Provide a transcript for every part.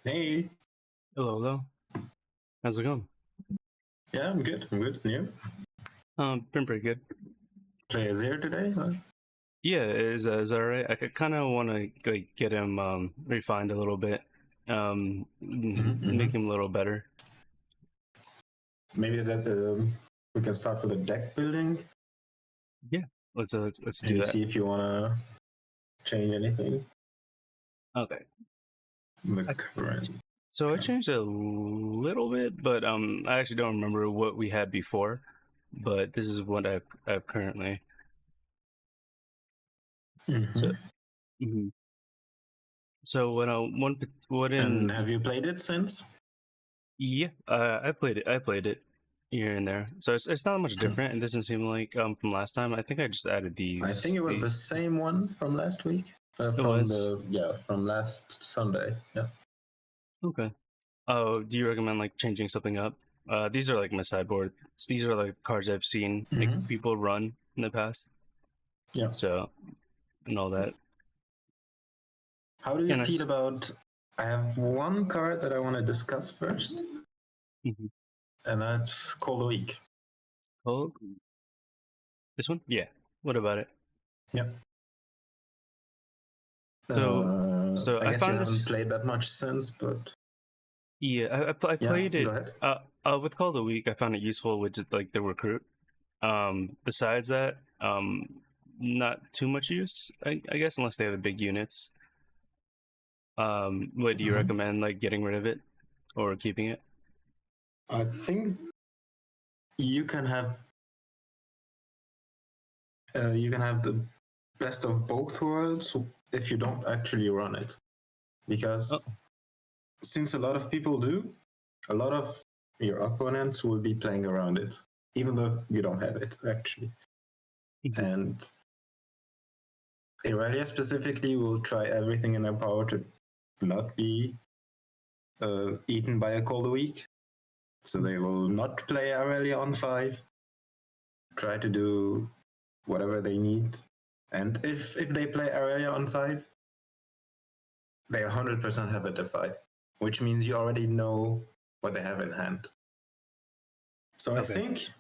Hey, Hello, hello. How's it going? yeah, I'm good. I'm good. And you? Been pretty good. Play Azir today? Huh? Yeah, is that right? I kind of want to get him refined a little bit, Mm-hmm. make him a little better. Maybe that we can start with a deck building. Yeah, let's do Maybe that. see if you wanna change anything. Okay. The I, current. so I changed a little bit, but I actually don't remember what we had before. But this is what I've currently. Mm-hmm. So mhm. So what And in have you played it since? yeah, I played it. I played it here and there, so it's not much different. It doesn't seem like from last time. I think I just added I think these. it was the These same one from last week. it From was the from last Sunday. Yeah. okay. Oh, do you recommend like changing something up? These are like my sideboard. These are like cards I've seen like Mm-hmm. people run in the past. Yeah. So and all that. How do you Yeah, feel nice. about? I have one card that I want to discuss first, Mm-hmm. and that's Call the Week. Oh, this one? Yeah. What about it? Yeah. So so I I guess you found haven't this. played that much since, but Yeah, I yeah, played go it. ahead. With Call of the Week, I found it useful with like the recruit. Besides that, not too much use, I guess, unless they have the big units. What do you Mhm. recommend, like getting rid of it or keeping it? I think you can have the best of both worlds if you don't actually run it, Oh, because since a lot of people do, a lot of your opponents will be playing around it, even though you don't have it actually. mhm. And Irelia specifically will try everything in their power to not be eaten by a cold week. So they will not play Irelia on 5, try to do whatever they need. And if they play Irelia on 5, they 100% have a defy, which means you already know what they have in hand. So I Okay, think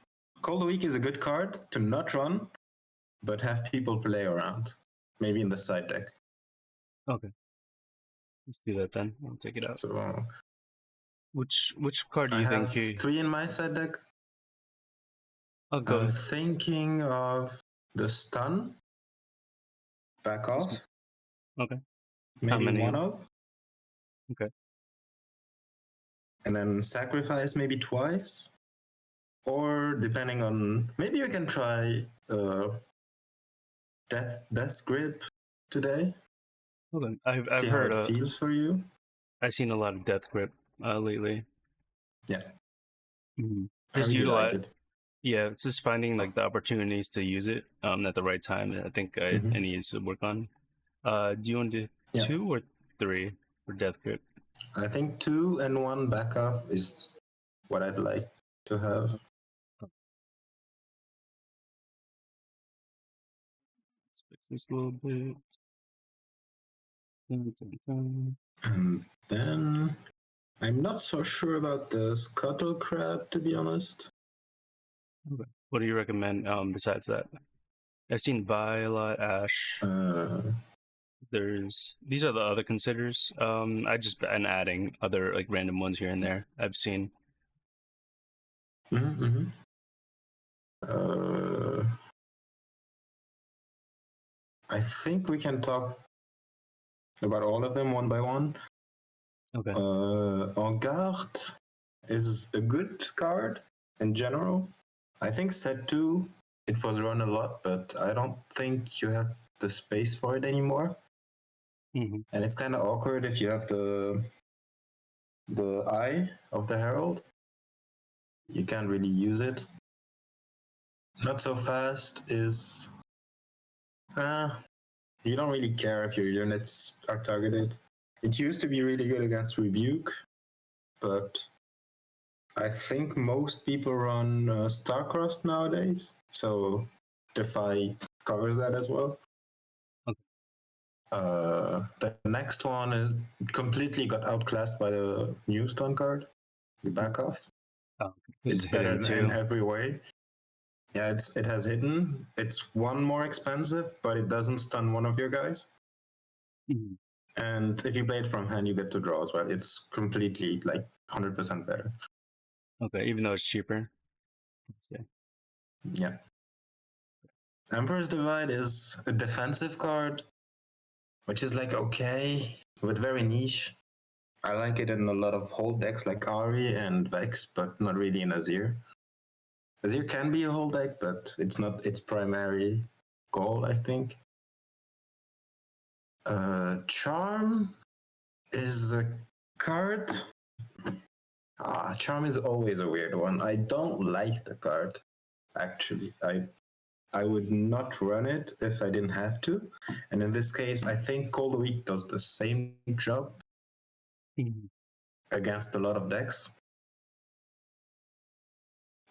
Cold Week is a good card to not run, but have people play around, maybe in the side deck. okay, let's do that then. I'll take it out. So Which card do I you think have you? 3 in my side deck. Oh, go I'm ahead. thinking of the stun, back This one. off, Okay. How maybe many? one of, Okay. and then sacrifice maybe twice. Or depending on, maybe we can try Death's Grip today. Okay. See I've how heard it feels for you. I've seen a lot of Death Grip lately. Yeah. I Just really like utilize. it. Yeah, it's just finding like the opportunities to use it at the right time. I think I Mm-hmm. need to work on. Do you want to do Yeah. 2 or 3 for Death Grip? I think 2 and 1 back off is what I'd like to have. Let's fix this a little bit. Dun, dun, dun. And then I'm not so sure about the Scuttle Crab, to be honest. Okay. What do you recommend besides that? I've seen Vi a lot, Ash. Uh, There's these are the other considers. I just been adding other like random ones here and there. I've seen. mm-hmm, mm-hmm. Uh, I think we can talk about all of them one by one. Okay. En Garde is a good card in general. I think set 2, it was run a lot, but I don't think you have the space for it anymore. Mm-hmm. And it's kind of awkward if you have the eye of the herald. You can't really use it. Not so fast is you don't really care if your units are targeted. It used to be really good against rebuke, but I think most people run Starcrossed nowadays, so Defy covers that as well. Okay. The next one is completely got outclassed by the new stun card, the back off. Oh, It's better hidden in too. every way. Yeah, it has hidden. It's one more expensive, but it doesn't stun one of your guys. Mhm. And if you play it from hand, you get to draw as well. It's completely like 100% better. Okay, even though it's cheaper. Yeah. Emperor's Divide is a defensive card, which is like okay, but very niche. I like it in a lot of hold decks like Ari and Vex, but not really in Azir. Azir can be a hold deck, but it's not its primary goal, I think. Charm is a card. Charm is always a weird one. I don't like the card, actually. I would not run it if I didn't have to. And in this case, I think Cold Week does the same job against a lot of decks.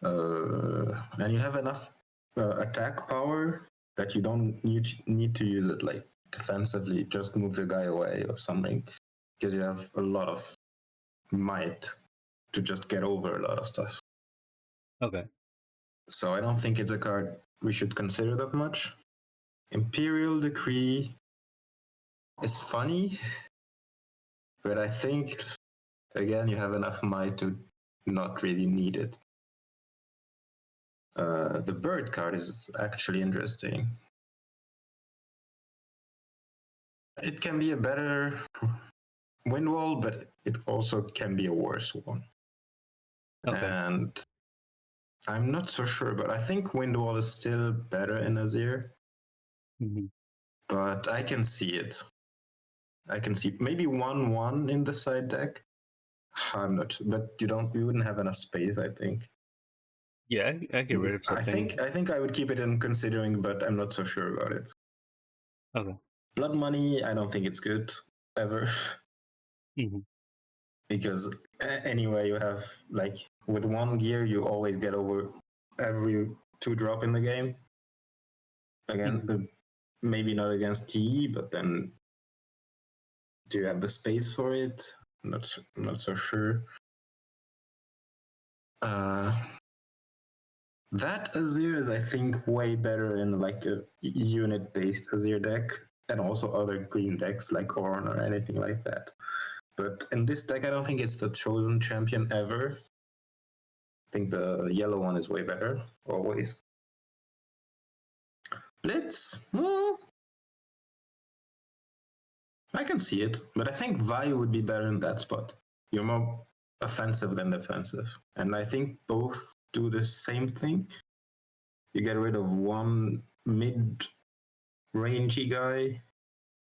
And you have enough attack power that you don't need to use it like defensively. Just move the guy away or something, because you have a lot of might to just get over a lot of stuff. Okay. So I don't think it's a card we should consider that much. Imperial Decree is funny, but I think again you have enough might to not really need it. The bird card is actually interesting. It can be a better wind wall, but it also can be a worse one. Okay. And I'm not so sure, but I think wind wall is still better in Azir. Mm-hmm. But I can see it. I can see maybe 1/1 in the side deck. I'm not, but you wouldn't have enough space, I think. Yeah, I get rid of something. I think I would keep it in considering, but I'm not so sure about it. Okay. Blood Money, I don't think it's good ever. Mm-hmm. Because anyway, you have like with one gear, you always get over every 2-drop in the game. Again, maybe not against TE, but then do you have the space for it? I'm not so sure. That Azir is, I think, way better in like a unit-based Azir deck, and also other green decks like Ornn or anything like that. But in this deck, I don't think it's the chosen champion ever. I think the yellow one is way better, always. Blitz? I can see it, but I think Vi would be better in that spot. You're more offensive than defensive. And I think both do the same thing. You get rid of one mid-rangey guy,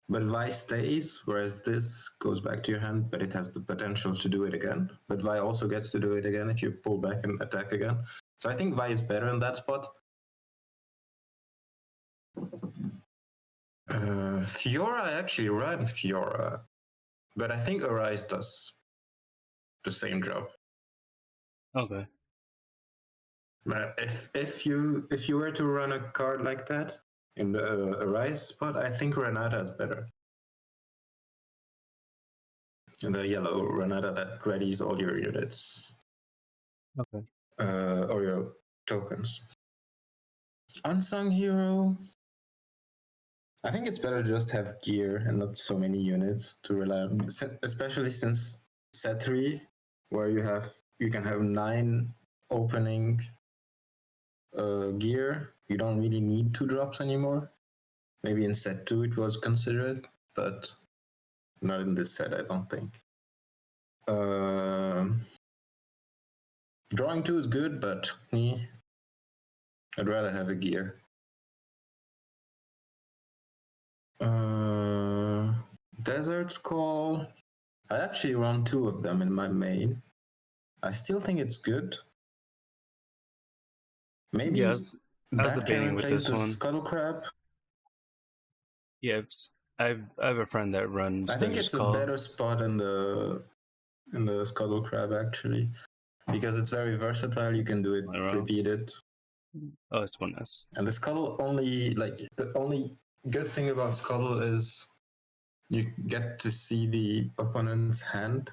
but Vi stays, whereas this goes back to your hand, but it has the potential to do it again. But Vi also gets to do it again if you pull back and attack again. So I think Vi is better in that spot. Fiora, I actually ran Fiora, but I think Arise does the same job. Okay. But if you were to run a card like that in the Arise spot, I think Renata is better. In the yellow Renata that readies all your units. Okay. Or your tokens. Unsung hero. I think it's better to just have gear and not so many units to rely on, especially since set 3, where you can have 9 opening gear. You don't really need 2 drops anymore. Maybe in set 2 it was considered, but not in this set, I don't think. Drawing 2 is good, but I'd rather have a gear. Desert's Call. I actually run 2 of them in my main. I still think it's good. Maybe I was that debating can with replace this the one. Scuttle Crab. Yeah, I have a friend that runs. I think it's a better spot in the Scuttle Crab actually, because it's very versatile. You can do it repeated. Oh, it's 1S. And the Scuttle the only good thing about Scuttle is You get to see the opponent's hand,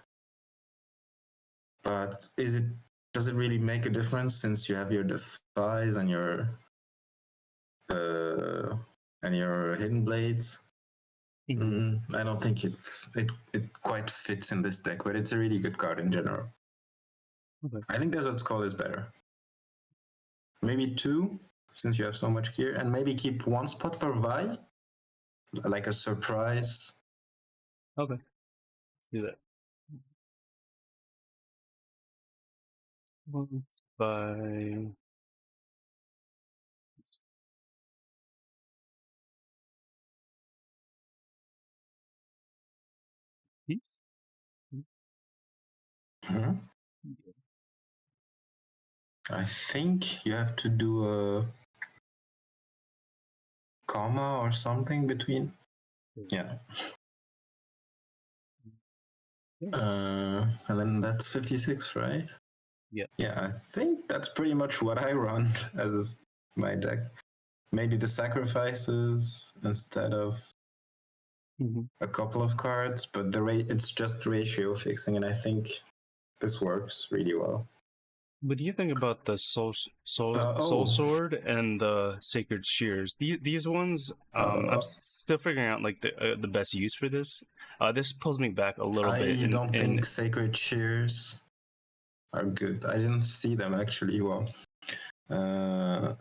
but does it really make a difference since you have your defies and your hidden blades? I don't think it quite fits in this deck, but it's a really good card in general. Okay. I think Desert Skull is better. Maybe 2, since you have so much gear, and maybe keep 1 spot for Vi, like a surprise. Okay, let's do that. By piece. I think you have to do a comma or something between. Yeah. And then that's 56, right? Yeah. Yeah, I think that's pretty much what I run as my deck. Maybe the sacrifices instead of a couple of cards, but it's just ratio fixing, and I think this works really well. What do you think about the soul sword and the sacred shears? These ones, I'm still figuring out like the best use for this. This pulls me back a little bit. I don't think sacred shears are good. I didn't see them actually. Well,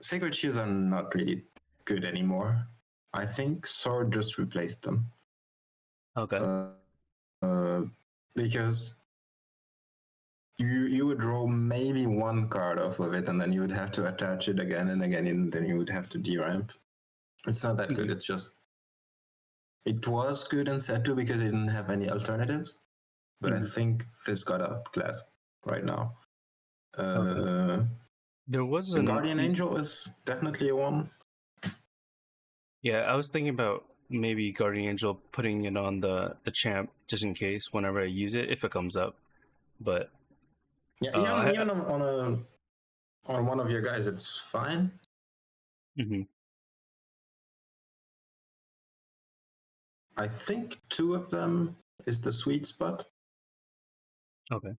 sacred shears are not really good anymore. I think sword just replaced them. Okay. Because you would draw maybe 1 card off of it, and then you would have to attach it again and again, and then you would have to deramp. It's not that good. It's just it was good in set 2 because it didn't have any alternatives, but I think this got outclassed right now. There was the Guardian Angel is definitely a 1. Yeah, I was thinking about maybe Guardian Angel putting it on the champ just in case whenever I use it if it comes up, but yeah, even on one of your guys, it's fine. I think 2 of them is the sweet spot. Okay.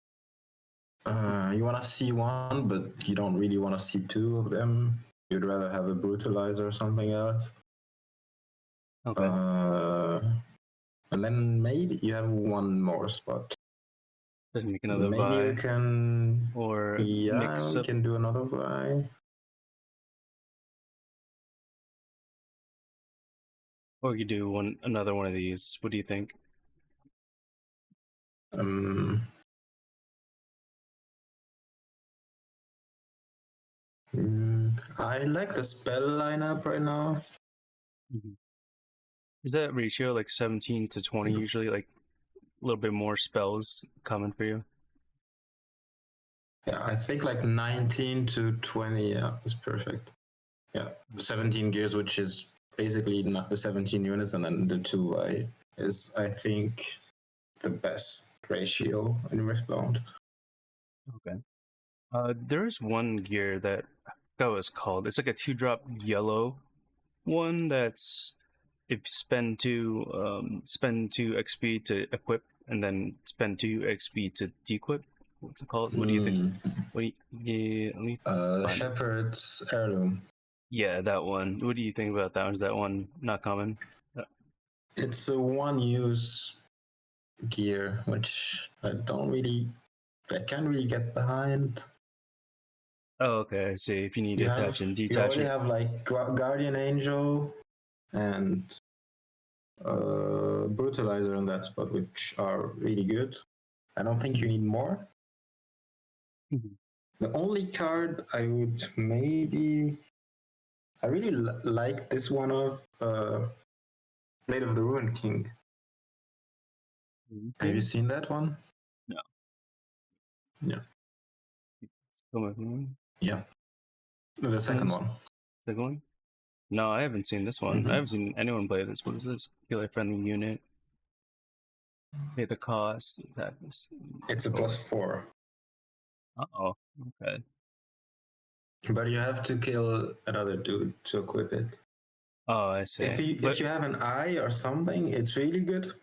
You want to see 1, but you don't really want to see 2 of them. You'd rather have a brutalizer or something else. Okay. And then maybe you have 1 more spot. Make another maybe Vi, you can, or mix up. Can do another Vi. Or you do another one of these. What do you think? I like the spell lineup right now. Is that ratio like 17 to 20 usually, like a little bit more spells coming for you? Yeah, I think like 19 to 20 is perfect. Yeah, 17 gears, which is basically not the 17 units, and then the 2 is, I think, the best ratio in Riftbound. Okay. There's one gear that I forgot what it's called. It's like a 2-drop yellow one that's if spend 2 XP to equip and then spend 2 XP to dequip. What's it called? What do you think? Shepherd's Heirloom. Yeah, that one. What do you think about that one? Is that one not common? It's a 1-use gear, which I can't really get behind. Oh, okay, I see. If you need to attach and detach you already have like Guardian Angel and Brutalizer on that spot, which are really good. I don't think you need more. The only card I would maybe... I really like this one of Blade of the Ruined King. Have you seen that one? No. Yeah. Yeah. The second one. Second one? No, I haven't seen this one. I haven't seen anyone play this. What is this? Killer friendly unit. Pay the cost. It's a +4. Oh, okay. But you have to kill another dude to equip it. Oh, I see. If you have an eye or something, it's really good.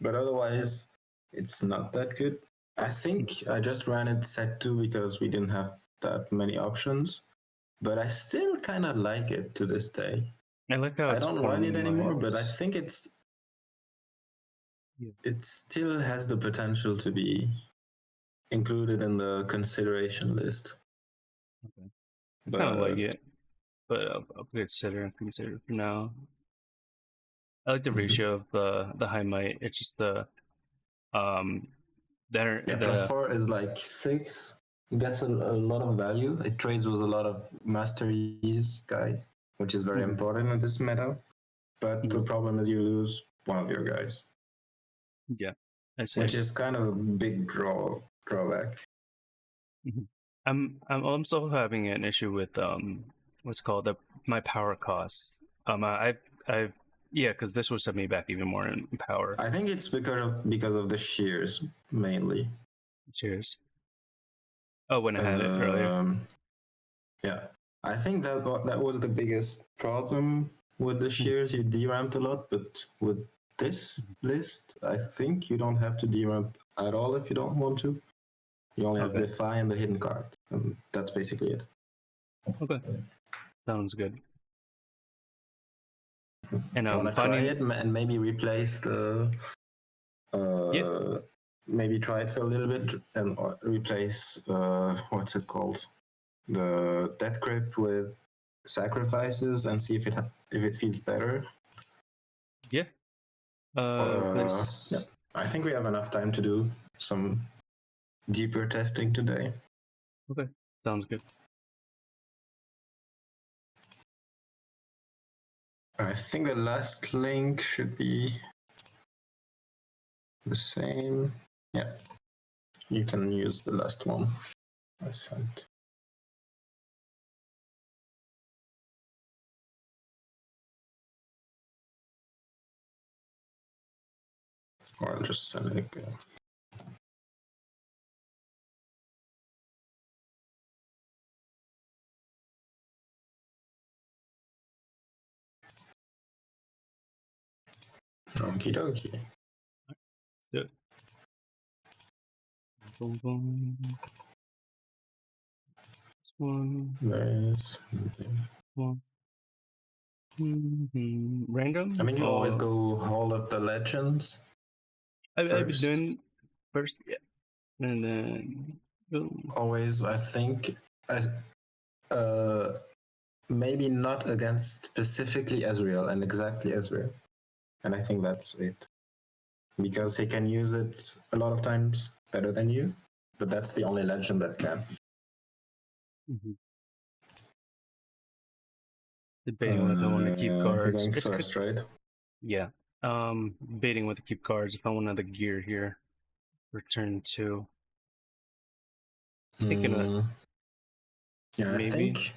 but otherwise, it's not that good. I think I just ran it set 2 because we didn't have that many options, but I still kind of like it to this day. I like how I it's don't run it anymore, but I think it still has the potential to be included in the consideration list. Okay. I kind of like But it, but I'll consider it for now. I like the ratio of the high might. It's just um yeah, plus 4 is like 6. It gets a lot of value. It trades with a lot of masteries guys, which is very important in this meta. But the problem is you lose one of your guys. Yeah, I see. Which is kind of a big drawback. I'm still having an issue with what's called my power costs. I've yeah, because this would set me back even more in power. I think it's because of the shears mainly. Cheers. Oh, when I had it earlier. Yeah, I think that was the biggest problem with the shears. You deramp a lot, but with this list, I think you don't have to deramp at all if you don't want to. You only have Defy and the hidden card, and that's basically it. Okay, sounds good. And I want to try it and maybe replace the. Maybe try it for a little bit and replace what's it called, the death grip with sacrifices and see if it feels better. Yeah. Yeah. I think we have enough time to do some deeper testing today. Okay, sounds good. I think the last link should be the same. Yeah, you can use the last one I sent. Or I'll just send it again. Okie dokie. Yeah. Boom, boom. This one. There's One. Random? I mean, you always go Hall of the Legends. I've been doing first, yeah. And then always, I think, maybe not against specifically Ezreal and exactly Ezreal. And I think that's it. Because he can use it a lot of times better than you, but that's the only legend that can. Debating whether I want to keep cards. You're going first, right? Yeah. Debating whether to keep cards if I want another gear here. Return to. Thinking of yeah, maybe. I think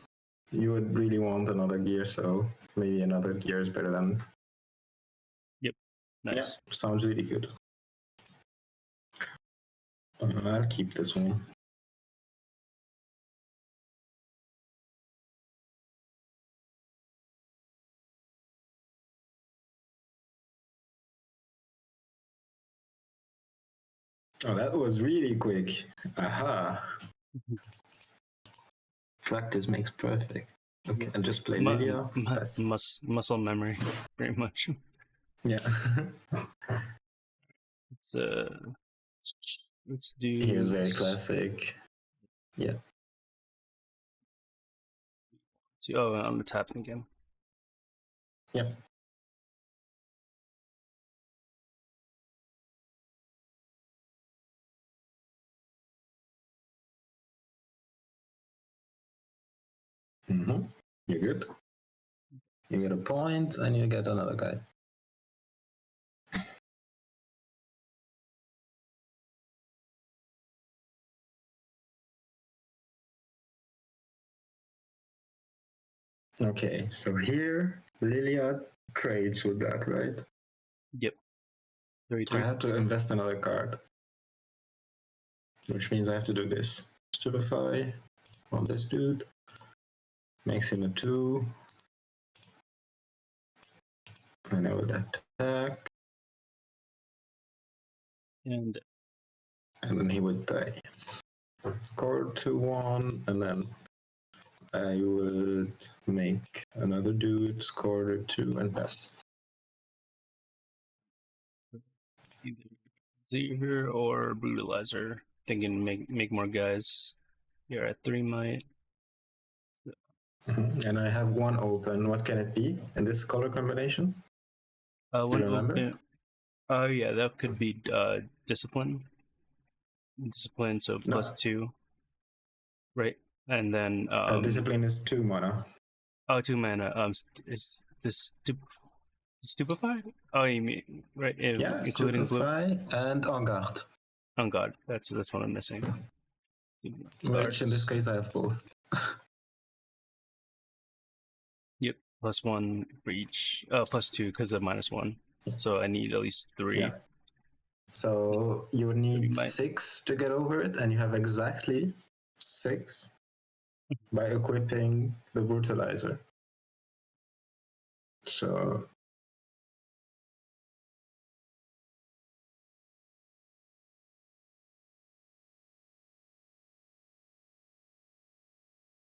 you would really want another gear, so maybe another gear is better than. Yep. Nice. Yeah, sounds really good. I'll keep this one. Oh, that was really quick. Aha. Practice makes perfect. Okay, I'll just play Lilia. Muscle memory, very much. Yeah. Let's do. Here's very classic. Yeah. Oh, I'm gonna tap again. Yep. You're good. You get a point and you get another guy. Okay, so here Lilia trades with that, right? Yep. 3, I have to invest another card, which means I have to do this. Stupefy on this dude. Makes him a 2. And I will attack. And then he would die. Score 2-1, and then I would make another dude, score 2, and pass. either Azir or Brutalizer. Thinking make more guys. You're at 3 might. And I have one open. What can it be in this color combination? Do you One remember? open. Yeah, that could be discipline. Discipline, so No. +2, right? And then discipline is 2 mana. 2 mana. Is this stupefy? Oh, you mean right? Yeah, Including stupefy and on guard. On guard. That's what I'm missing. Which in this case I have both. Yep, +1 for each. +2 because of -1. So I need at least 3. Yeah. So you would need might. 6 to get over it, and you have exactly 6 by equipping the brutalizer. So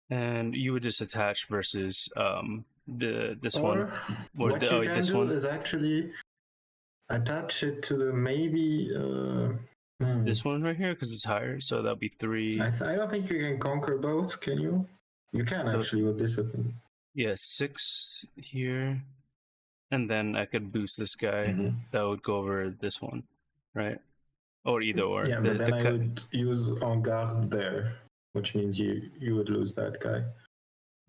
And you would just attach versus this or one. Or what you can this do one. is actually attach it to the maybe this one right here because it's higher, so that'll be 3. I don't think you can conquer both, can you? You can actually with discipline. Yeah, 6 here, and then I could boost this guy. Mm-hmm. That would go over this one, right? Or either or. Yeah, but then I would use en garde there, which means you would lose that guy.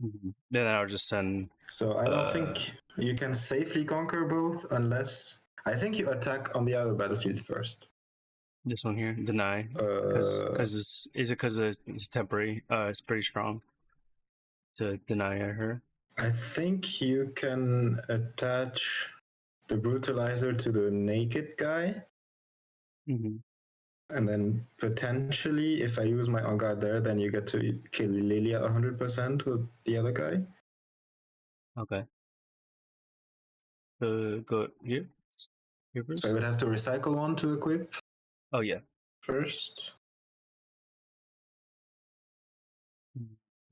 Mm-hmm. Then I'll just send. So I don't think you can safely conquer both unless I think you attack on the other battlefield first. This one here, deny, because it's temporary. It's pretty strong to deny her. I think you can attach the brutalizer to the naked guy. Mm-hmm. And then potentially, if I use my on guard there, then you get to kill Lilia 100% with the other guy. Okay. Go here. Here first. So I would have to recycle one to equip. Oh yeah. First.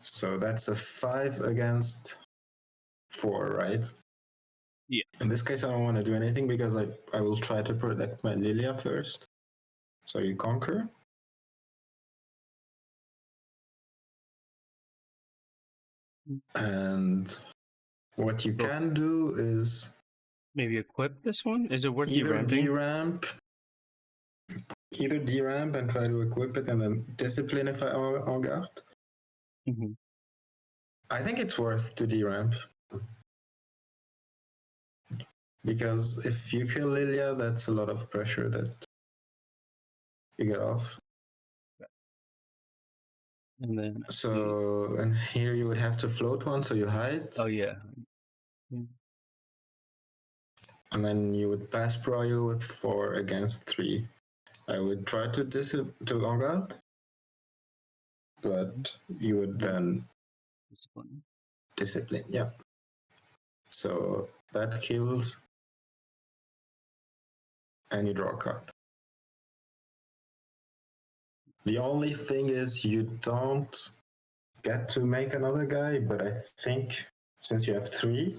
So that's a 5 against 4, right? Yeah. In this case, I don't want to do anything because I will try to protect my Lilia first. So you conquer. And what you can do is maybe equip this one. Is it worth either deramping? Either deramp and try to equip it, and then discipline if I en garde. Mm-hmm. I think it's worth to deramp. Because if you kill Lilia, that's a lot of pressure that you get off. And then and here you would have to float one, so you hide. Oh yeah. And then you would pass Proyo with 4 against 3. I would try to en garde, but you would then discipline, yeah. So that kills, and you draw a card. The only thing is you don't get to make another guy, but I think since you have 3,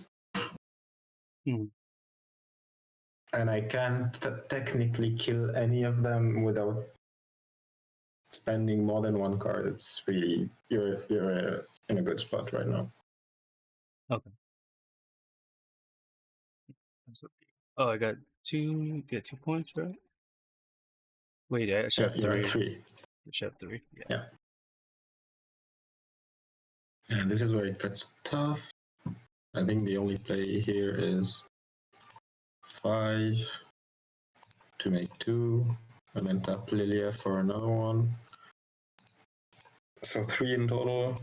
and I can't technically kill any of them without spending more than 1 card, it's really you're in a good spot right now. Okay. Oh, I got 2. Get 2 points, right? Wait, I should have 3. You're at 3. I should have 3. Yeah. And this is where it gets tough. I think the only play here is 5 to make 2, and then tap Lilia for another one. So 3 in total.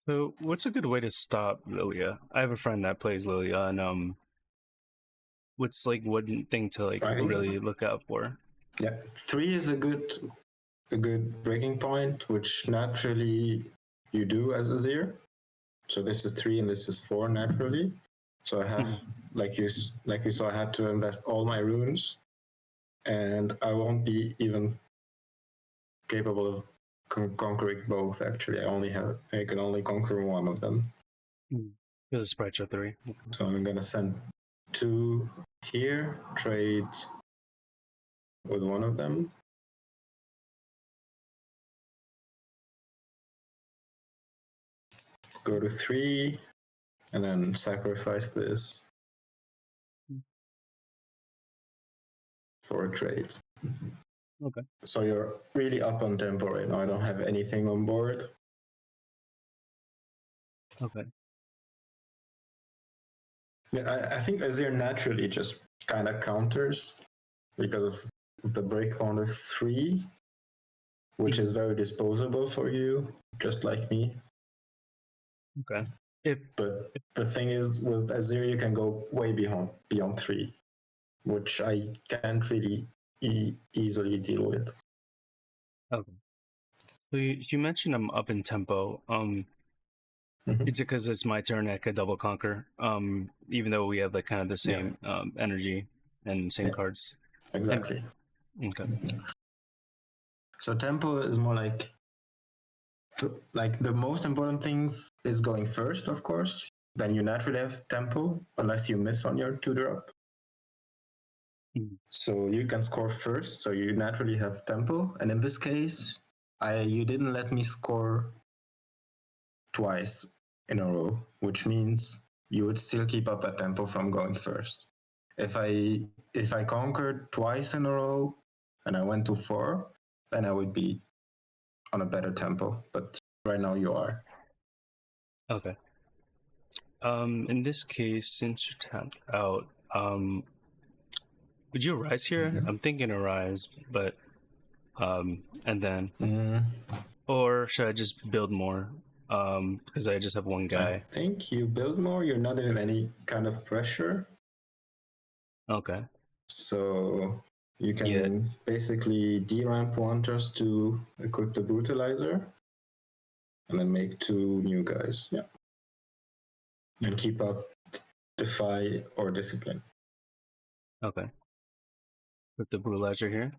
So, what's a good way to stop Lilia? I have a friend that plays Lilia, and what's like one thing to really look out for? Yeah, 3 is a good breaking point, which naturally you do as Azir. So this is 3 and this is 4 naturally. So I have, like you saw, I had to invest all my runes, and I won't be even capable of conquering both. Actually, I can only conquer one of them. There's a sprite show 3. So I'm gonna send 2 here, trade with one of them. Go to 3, and then sacrifice this for a trade. Okay. So you're really up on tempo right now. I don't have anything on board. Okay. Yeah, I think Azir naturally just kind of counters because of the breakpoint of 3, which is very disposable for you, just like me. Okay. But the thing is, with Azir, you can go way beyond 3, which I can't really easily deal with. Okay. So you mentioned I'm up in tempo. Is it because it's my turn I could double conquer? Even though we have like kind of the same energy and same cards. Exactly. Okay. So tempo is more like the most important thing is going first, of course. Then you naturally have tempo, unless you miss on your 2-drop. So you can score first, so you naturally have tempo. And in this case, you didn't let me score twice in a row, which means you would still keep up at tempo from going first. If I conquered twice in a row and I went to 4, then I would be on a better tempo. But right now you are. Okay. In this case, since you're tapped out, would you arise here? I'm thinking arise, but and then or should I just build more? Because I just have one guy. I think you build more. You're not in any kind of pressure. Okay. So you can basically de-ramp 1 just to equip the brutalizer, and then make 2 new guys. Yeah. And keep up Defy or Discipline. Okay. Put the brutalizer here,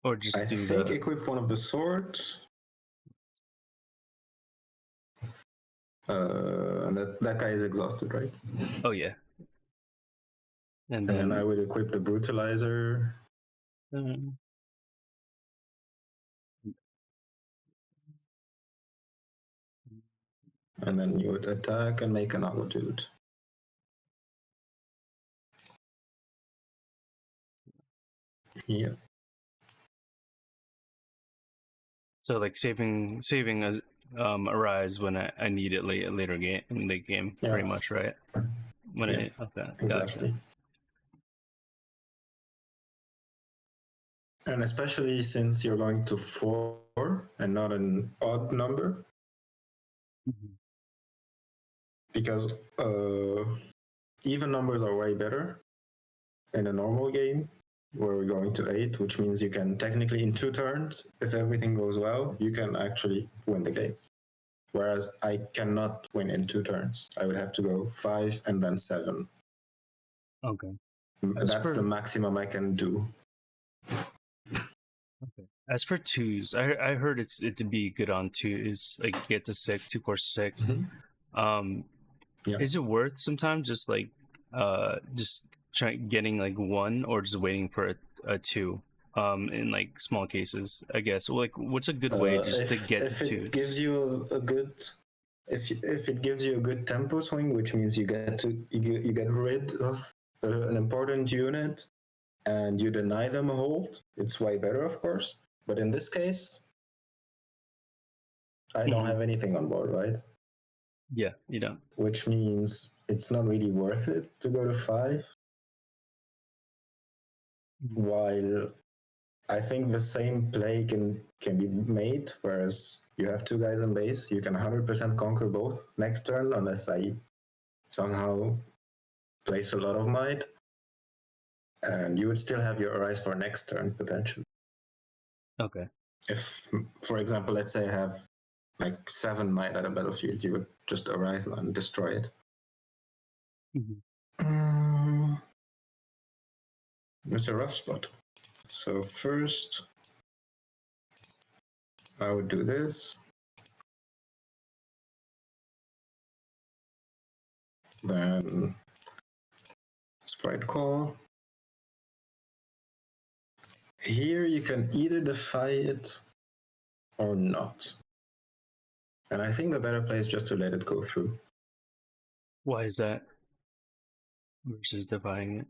or just I do think equip one of the swords. And that guy is exhausted, right? Oh yeah. And then I would equip the brutalizer. And then you would attack and make an altitude. Yeah. So like saving as arise when I need it later game in late game, pretty much, right? When okay, exactly. Gotcha. And especially since you're going to 4 and not an odd number, because even numbers are way better in a normal game where we're going to 8, which means you can technically in 2 turns, if everything goes well, you can actually win the game. Whereas I cannot win in 2 turns. I would have to go 5 and then 7. Okay. That's the maximum I can do. Okay. As for 2s, I heard it to be good on 2s, like get to 6, 2, 4, 6. Is it worth sometimes just like just getting like 1 or just waiting for a 2? In like small cases, I guess. Like, what's a good way just to get to 2s? If it gives you a good, if it gives you a good tempo swing, which means you get rid of an important unit, and you deny them a hold, it's way better, of course. But in this case, I don't have anything on board, right? Yeah, you don't. Which means it's not really worth it to go to 5. While I think the same play can be made, whereas you have 2 guys in base, you can 100% conquer both next turn, unless I somehow place a lot of might, and you would still have your Arise for next turn, potentially. Okay. If, for example, let's say I have like 7 might at a battlefield, you would just Arise and destroy it. Mm-hmm. It's a rough spot. So first, I would do this. Then sprite call. Here you can either defy it or not. And I think the better play is just to let it go through. Why is that? Versus defying it?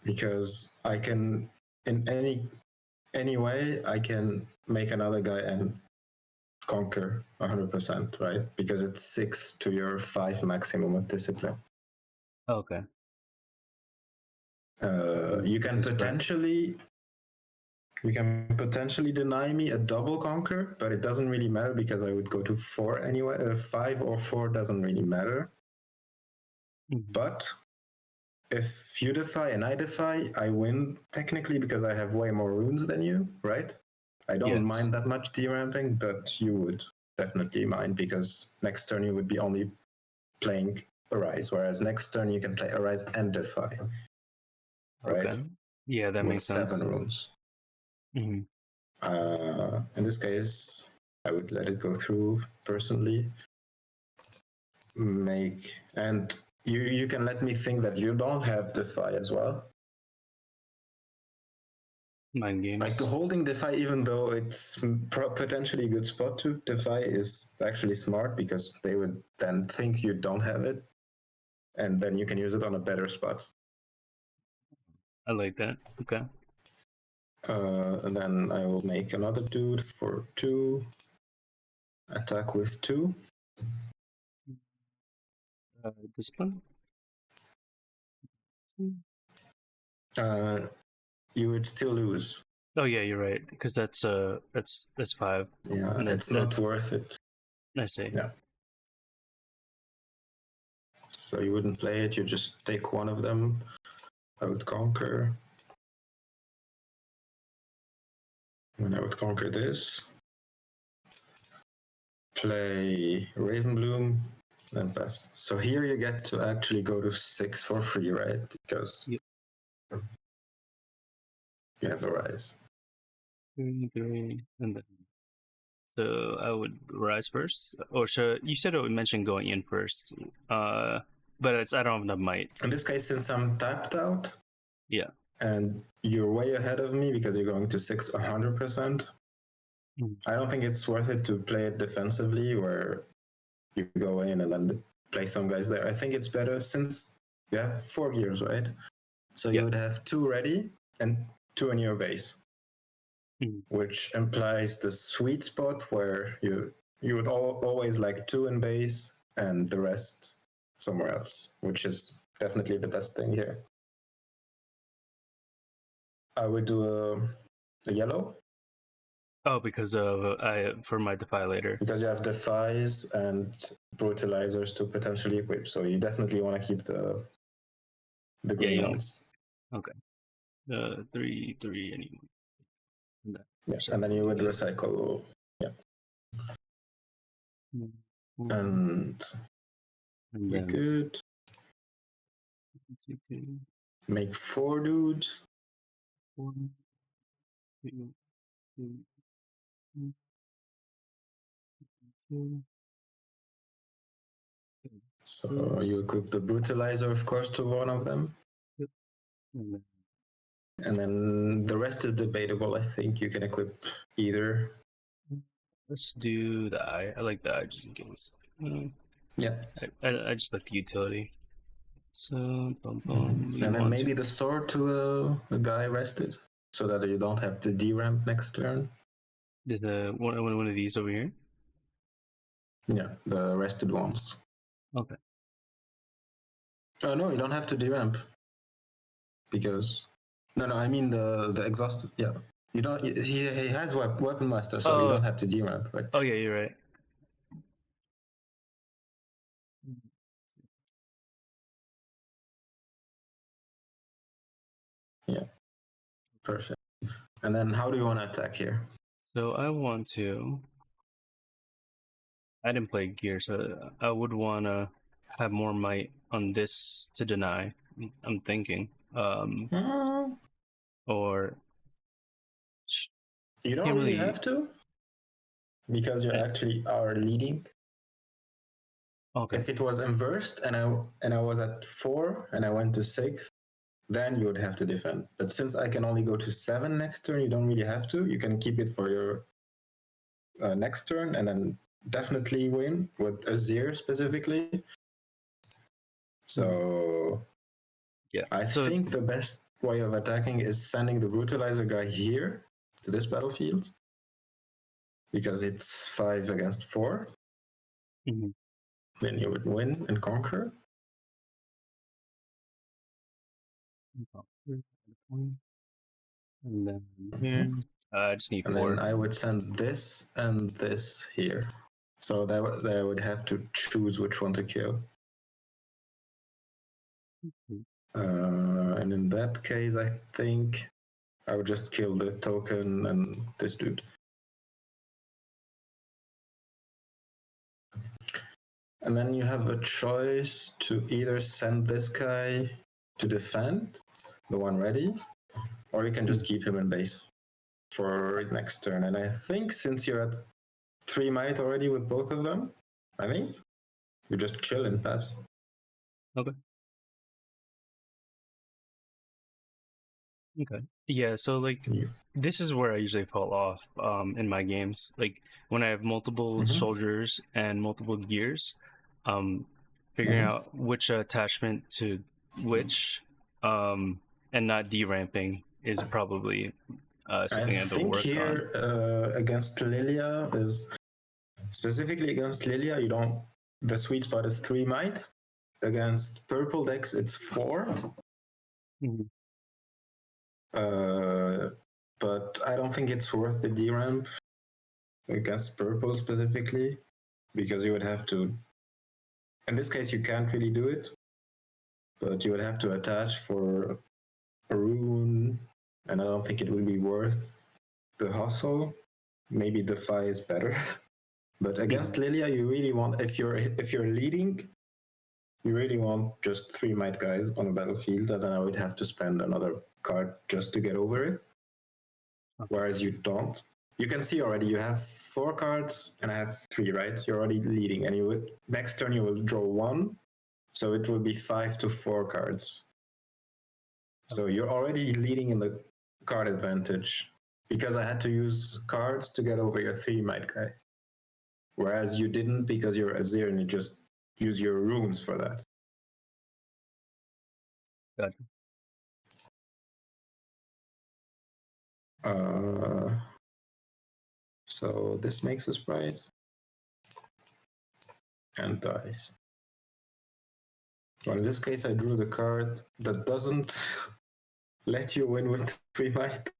Because I can, in any way, I can make another guy and conquer 100%, right? Because it's 6 to your 5 maximum of discipline. Okay. You can potentially deny me a double conquer, but it doesn't really matter because I would go to 4 anyway. 5 or 4 doesn't really matter. Mm-hmm. But if you defy and I defy, I win technically because I have way more runes than you, right? I don't mind that much deramping, but you would definitely mind because next turn you would be only playing Arise, whereas next turn you can play Arise and defy. Right? Okay. Yeah, that with makes sense. 7 runes. Mm-hmm. In this case, I would let it go through personally. And you can let me think that you don't have defy as well. Mind games. Like holding defy, even though it's potentially a good spot to defy, is actually smart because they would then think you don't have it, and then you can use it on a better spot. I like that. Okay. And then I will make another dude for 2. Attack with 2. Discipline? You would still lose. Oh yeah, you're right. Because that's 5. Yeah, and it's not worth it. I see. Yeah. So you wouldn't play it. You just take one of them. I would conquer. And I would conquer this. Play Ravenbloom. Then pass. So here you get to actually go to 6 for free, right? Because you have a rise. 3, and then so I would rise first. Or should you said it would mention going in first? But I don't have enough might. In this case, since I'm tapped out, yeah, and you're way ahead of me because you're going to 6 100%. I don't think it's worth it to play it defensively where you go in and then play some guys there. I think it's better since you have 4 gears, right? So you would have 2 ready and 2 in your base, which implies the sweet spot where you would always like 2 in base and the rest somewhere else, which is definitely the best thing here. I would do a yellow. Oh, because of for my defy later. Because you have defies and brutalizers to potentially equip, so you definitely want to keep the green ones. Okay. 3 anyway. And then you would recycle. Yeah. And you could make 4 dudes. 1, 2, 2, 2. So you equip the brutalizer, of course, to one of them. Yep. And then the rest is debatable. I think you can equip either. Let's do the eye. I like the eye just in case. Yeah. I just like the utility. So, and then maybe the sword to a guy rested, so that you don't have the deramp next turn. One of these over here? Yeah, the rested ones. Okay. Oh no, you don't have to deramp. Because no, I mean the exhausted. Yeah, you don't. He has weapon master, so you don't have to deramp, right? Oh yeah, you're right. Yeah, perfect. And then how do you want to attack here? So I want to. I didn't play gear, so I would want to. have more might on this to deny. I'm thinking, or You don't can't really really. have to because you actually are leading. Okay. If it was inversed and I was at 4 and I went to 6, then you would have to defend. But since I can only go to 7 next turn, you don't really have to. You can keep it for your next turn and then definitely win with Azir specifically. So yeah, I think the best way of attacking is sending the brutalizer guy here to this battlefield because it's 5 against 4. Mm-hmm. Then you would win and conquer. And then here, I just need and 4. then I would send this and this here. So that I would have to choose which one to kill. And in that case, I think I would just kill the token and this dude. And then you have a choice to either send this guy to defend, the one ready, or you can just keep him in base for next turn. And I think since you're at 3 might already with both of them, I think you just chill and pass. Okay. Okay. Yeah, so like this is where I usually fall off in my games. Like when I have multiple soldiers and multiple gears, figuring out which attachment to which and not deramping is probably something I have to work here, on. Against Lilia is specifically against Lilia, you don't. The sweet spot is 3 might. Against purple decks, it's 4. But I don't think it's worth the deramp against purple specifically because you would have to. In this case, you can't really do it, but you would have to attach for a rune, and I don't think it would be worth the hustle. Maybe Defy is better. But against Lilia, you really want, if you're leading, you really want just 3 might guys on a battlefield, and then I would have to spend another card just to get over it. Whereas you don't. You can see already you have 4 cards and I have 3, right? You're already leading, and you would next turn you will draw 1, so it will be 5 to 4 cards. So you're already leading in the card advantage because I had to use cards to get over your 3 might guys. Whereas you didn't because you're Azir and you just use your runes for that. Gotcha. So this makes a sprite and dies. Well, in this case, I drew the card that doesn't let you win with 3 might.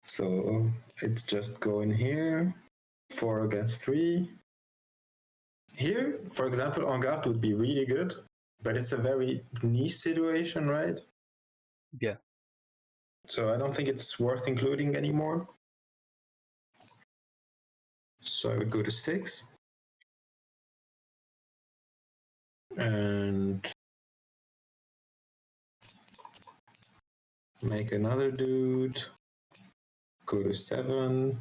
So it's just going here, 4 against 3. Here, for example, on guard would be really good, but it's a very niche situation, right? Yeah. So I don't think it's worth including anymore. So I would go to 6. And make another dude. Go to 7.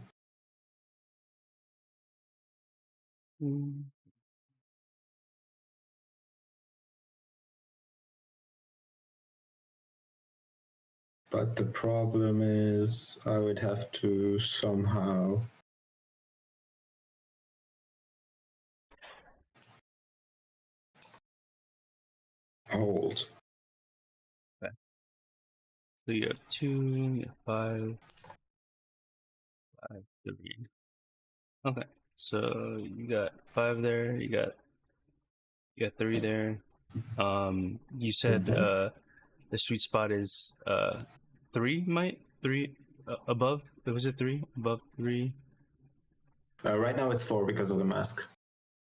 But the problem is I would have to somehow hold. Okay. So you have 2, you have 5, 5, 3. Okay. So you got 5 there, you got 3 there. You said the sweet spot is 3 might 3 above. Was it 3 above 3? Right now it's 4 because of the mask.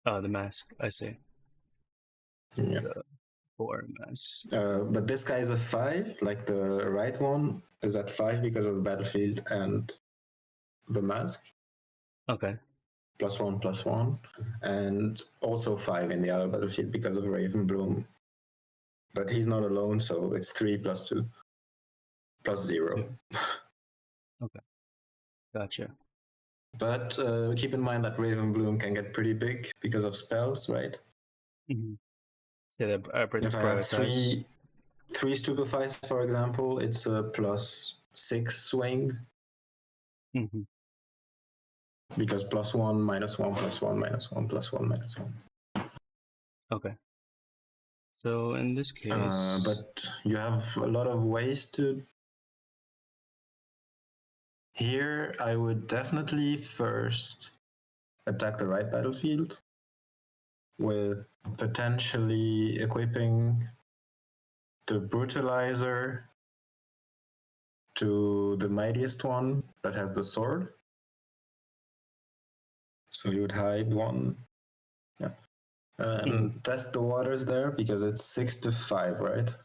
The mask. I see. Yeah. 4 masks. But this guy is a 5. Like the right one is at 5 because of the battlefield and the mask. Okay. +1/+1, and also 5 in the other battlefield because of Raven Bloom. But he's not alone, so it's 3/2 +0. Okay, gotcha. But keep in mind that Raven Bloom can get pretty big because of spells, right? Mm-hmm. Yeah, they're If I have three stupefies, for example, it's a +6 swing. Mm-hmm. Because +1, -1, +1, -1, +1, -1. Okay. So in this case, but you have a lot of ways to. Here, I would definitely first attack the right battlefield with potentially equipping the brutalizer to the mightiest one that has the sword. So you would hide one. Yeah. And test the waters there because it's 6-5, right?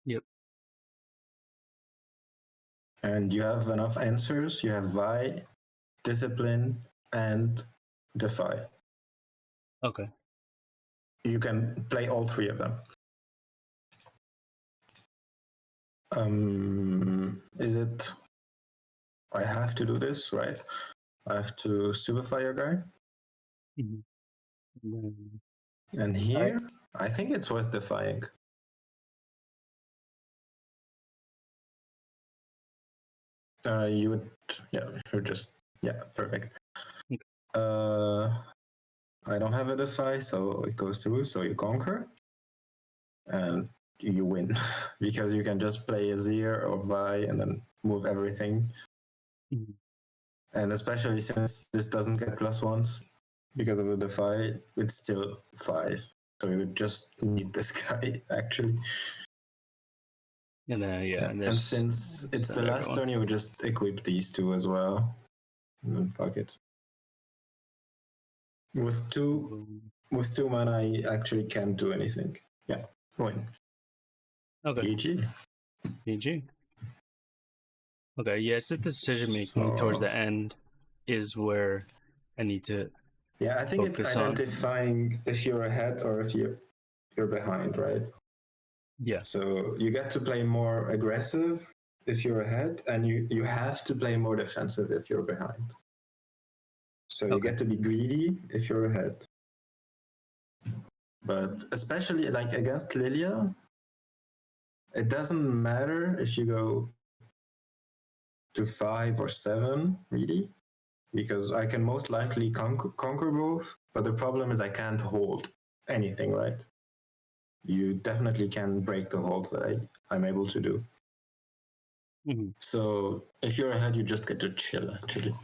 Yep. And you have enough answers. You have Vi, Discipline, and Defy. Okay. You can play all three of them. Is it? I have to do this, right? I have to stupefy your guy. Mm-hmm. And here, I think it's worth defying. You would, yeah, you're just, yeah, perfect. Okay. I don't have a defy, so it goes through, so you conquer. And you win because you can just play Azir or Vi and then move everything. Mm-hmm. And especially since this doesn't get +1s because of the defy, it's still 5. So you just need this guy actually. And yeah, And since it's the last turn, you would just equip these two as well. And then fuck it. With two mana, I actually can't do anything. Yeah, win. Okay. GG. GG. Okay, yeah, it's just the decision making towards the end is where I need to. Yeah, I think it's identifying if you're ahead or if you're behind, right? Yeah. So you get to play more aggressive if you're ahead, and you have to play more defensive if you're behind. So you get to be greedy if you're ahead. But especially like against Lilia, it doesn't matter if you go to 5 or 7, really, because I can most likely conquer both. But the problem is I can't hold anything, right? You definitely can break the hold that I'm able to do. Mm-hmm. So if you're ahead, you just get to chill, actually.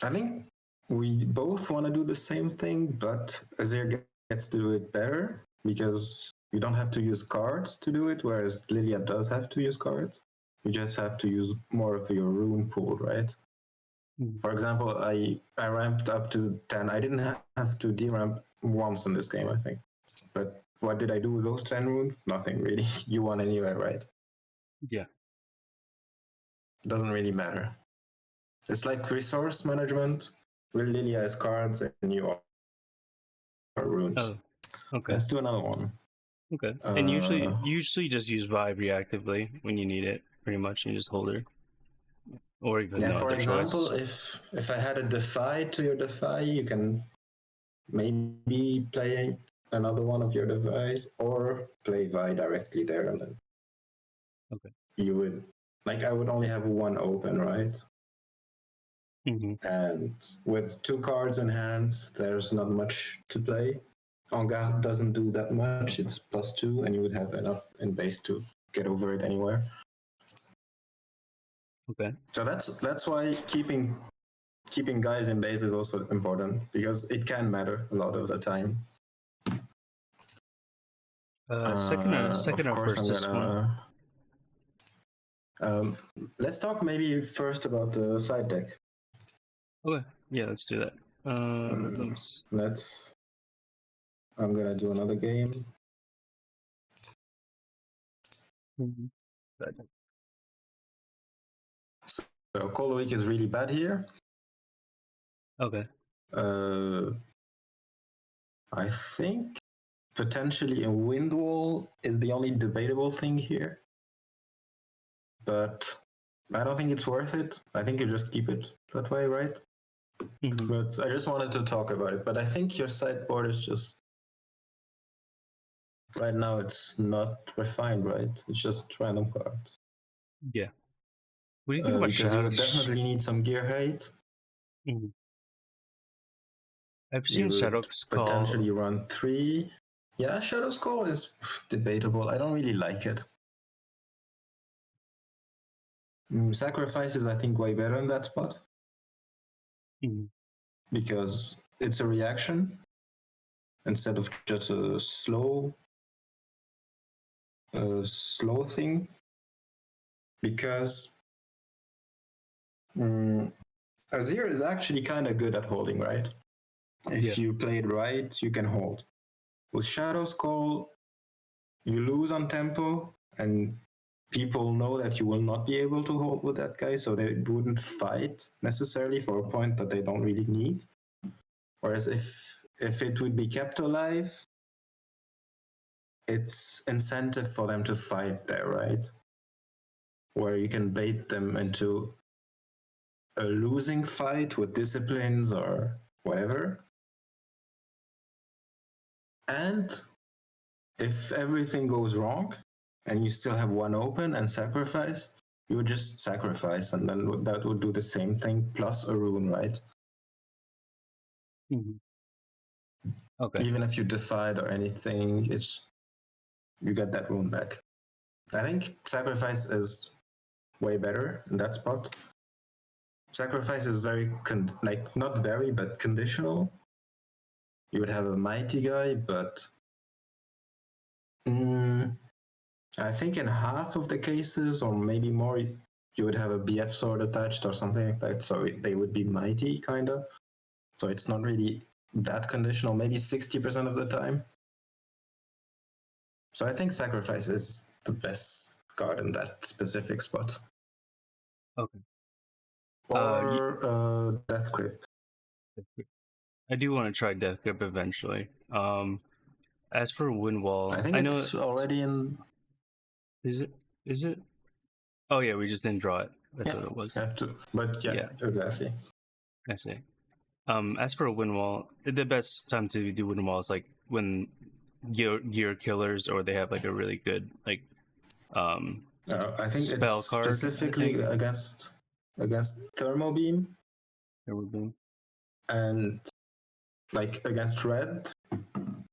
I think we both want to do the same thing, but Azir gets to do it better because you don't have to use cards to do it, whereas Lilia does have to use cards. You just have to use more of your rune pool, right? Mm-hmm. For example, I ramped up to 10. I didn't have to deramp once in this game, I think. But what did I do with those 10 runes? Nothing, really. You won anyway, right? Yeah. Doesn't really matter. It's like resource management, where Lilia has cards and you are runes. Oh, okay. Let's do another one. Okay. And usually just use Vibe reactively when you need it, pretty much, and you just hold her. Or even no for other example, choice. if I had a defy to your defy, you can maybe play another one of your device or play Vi directly there, and then you would I would only have one open, right? Mm-hmm. And with 2 cards in hands, there's not much to play. En Garde doesn't do that much, it's +2, and you would have enough in base to get over it anywhere. Okay. So that's why keeping guys in base is also important, because it can matter a lot of the time. Second or first this one? Let's talk maybe first about the side deck. Okay, yeah, let's do that. I'm gonna do another game. Mm-hmm. So Call the Week is really bad here. Okay. I think potentially a Wind Wall is the only debatable thing here. But I don't think it's worth it. I think you just keep it that way, right? Mm-hmm. But I just wanted to talk about it. But I think your sideboard is just right now it's not refined, right? It's just random cards. Yeah. What do you think about because you would Shadows? definitely need some gear height. Mm-hmm. I've You seen would Shadow's potentially Call. run 3. Yeah, Shadow's Call is debatable. I don't really like it. Sacrifice is, I think, way better in that spot. Mm-hmm. Because it's a reaction instead of just a slow thing. Because Azir is actually kind of good at holding, right? If you play it right, you can hold. With Shadow's Call, you lose on tempo, and people know that you will not be able to hold with that guy, so they wouldn't fight necessarily for a point that they don't really need. Whereas if it would be kept alive, it's incentive for them to fight there, right? Where you can bait them into a losing fight with disciplines or whatever. And if everything goes wrong and you still have one open and sacrifice, you would just sacrifice, and then that would do the same thing plus a rune, right? Mm-hmm. Okay. Even if you decide or anything, it's you get that rune back. I think sacrifice is way better in that spot. Sacrifice is very not very, but conditional. You would have a mighty guy, but I think in half of the cases, or maybe more, you would have a BF sword attached or something like that. So they would be mighty, kind of. So it's not really that conditional, maybe 60% of the time. So I think sacrifice is the best card in that specific spot. Okay. Or Death Grip. I do want to try Death Grip eventually. As for Windwall, I think I know. it's already in. Is it? Is it? Oh yeah, we just didn't draw it. That's Yeah, what it was. you have to. But yeah, exactly. I see. As for Windwall, the best time to do Windwall is like when gear killers or they have like a really good like I think it's spell card. I specifically think against Thermo Beam there would be. and like against red,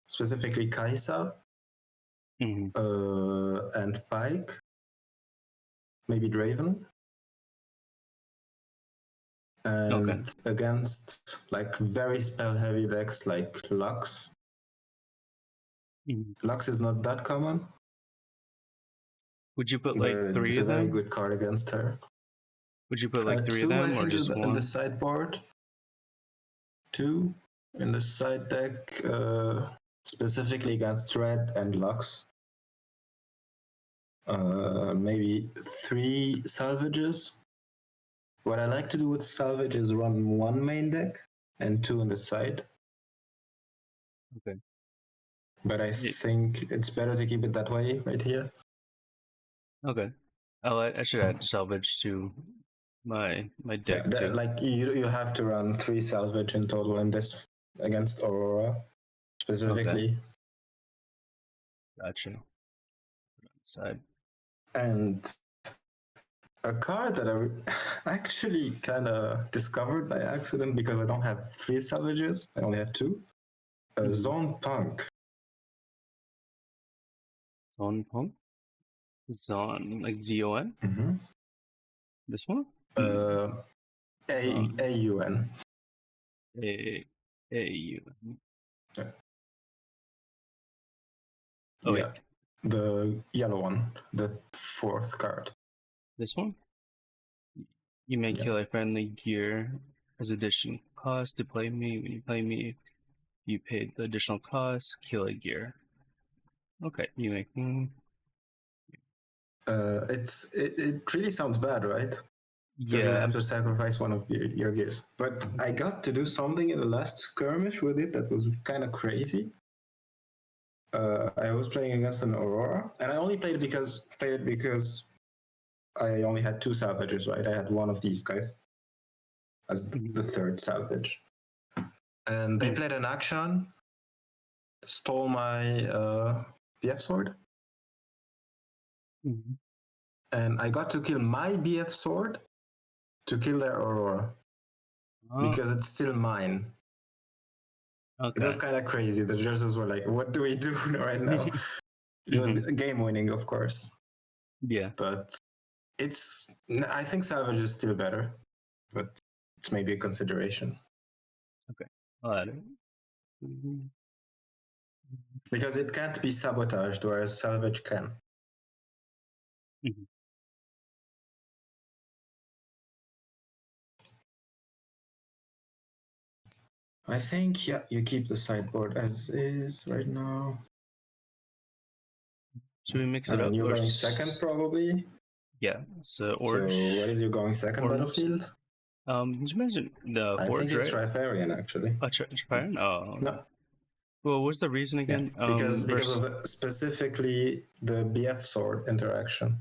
specifically Kaisa and Pike, maybe Draven, and against like very spell heavy decks like Lux. Lux is not that common. Would you put but like 3 it's of a very them? good card against her. Would you put like 3 of Two, I them or think, just in the one? sideboard. 2 in the side deck, specifically against red and Lux. Maybe 3 salvages. What I like to do with salvage is run 1 main deck and 2 on the side. Okay. But I think it's better to keep it that way right here. Okay. I should add salvage to my deck too. Like you have to run 3 salvage in total in this against Aurora specifically. Okay. Gotcha. Side. And a card that I actually kind of discovered by accident because I don't have 3 salvages, I only have 2. Zone Punk. Zon Punk? Zon, like ZON? Mm-hmm. This one? AUN. AU. Oh, Yeah, wait. the yellow one, the 4th card. This one? You may kill a friendly gear as additional cost to play me. When you play me, you paid the additional cost, kill a gear. Okay, you make. It really sounds bad, right? because you Yeah. have to sacrifice one of your gears. But I got to do something in the last skirmish with it that was kind of crazy. I was playing against an Aurora, and I only played it because I only had 2 salvages, right? I had one of these guys as the third salvage. And they played an action, stole my BF sword, and I got to kill my BF sword to kill their Aurora because it's still mine. Okay. It was kind of crazy. The judges were like, "What do we do right now?" It was game winning, of course. Yeah. But I think salvage is still better, but it's maybe a consideration. Okay. I'll add it. Because it can't be sabotaged, whereas salvage can. I think, yeah, you keep the sideboard as is right now. Should we mix it up? And you're going second, probably? Yeah. So orange. So what is your going second battlefield? Did you mention the I Forge, think it's right? Trifarian, actually. Trifarian? Oh. No. Well, what's the reason again? Yeah, because of specifically the BF sword interaction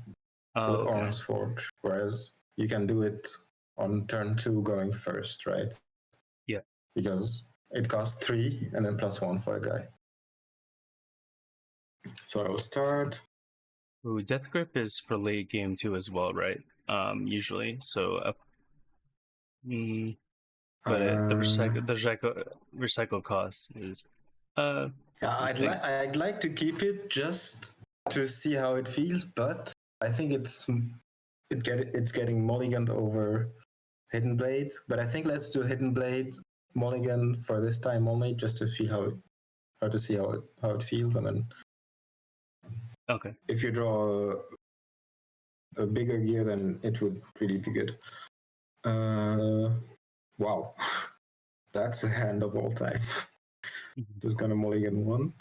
with Orange Forge, whereas you can do it on turn 2 going first, right? Yeah. Because it costs 3 and then +1 for a guy. So I will start. Ooh, Death Grip is for late game too as well, right? Usually. So but the recycle cost is I'd like to keep it just to see how it feels, but I think it's getting mulliganed over Hidden Blade. But I think let's do Hidden Blade mulligan for this time only, just to feel how it feels, and then if you draw a bigger gear, then it would really be good. Wow, that's a hand of all time. Just gonna mulligan 1,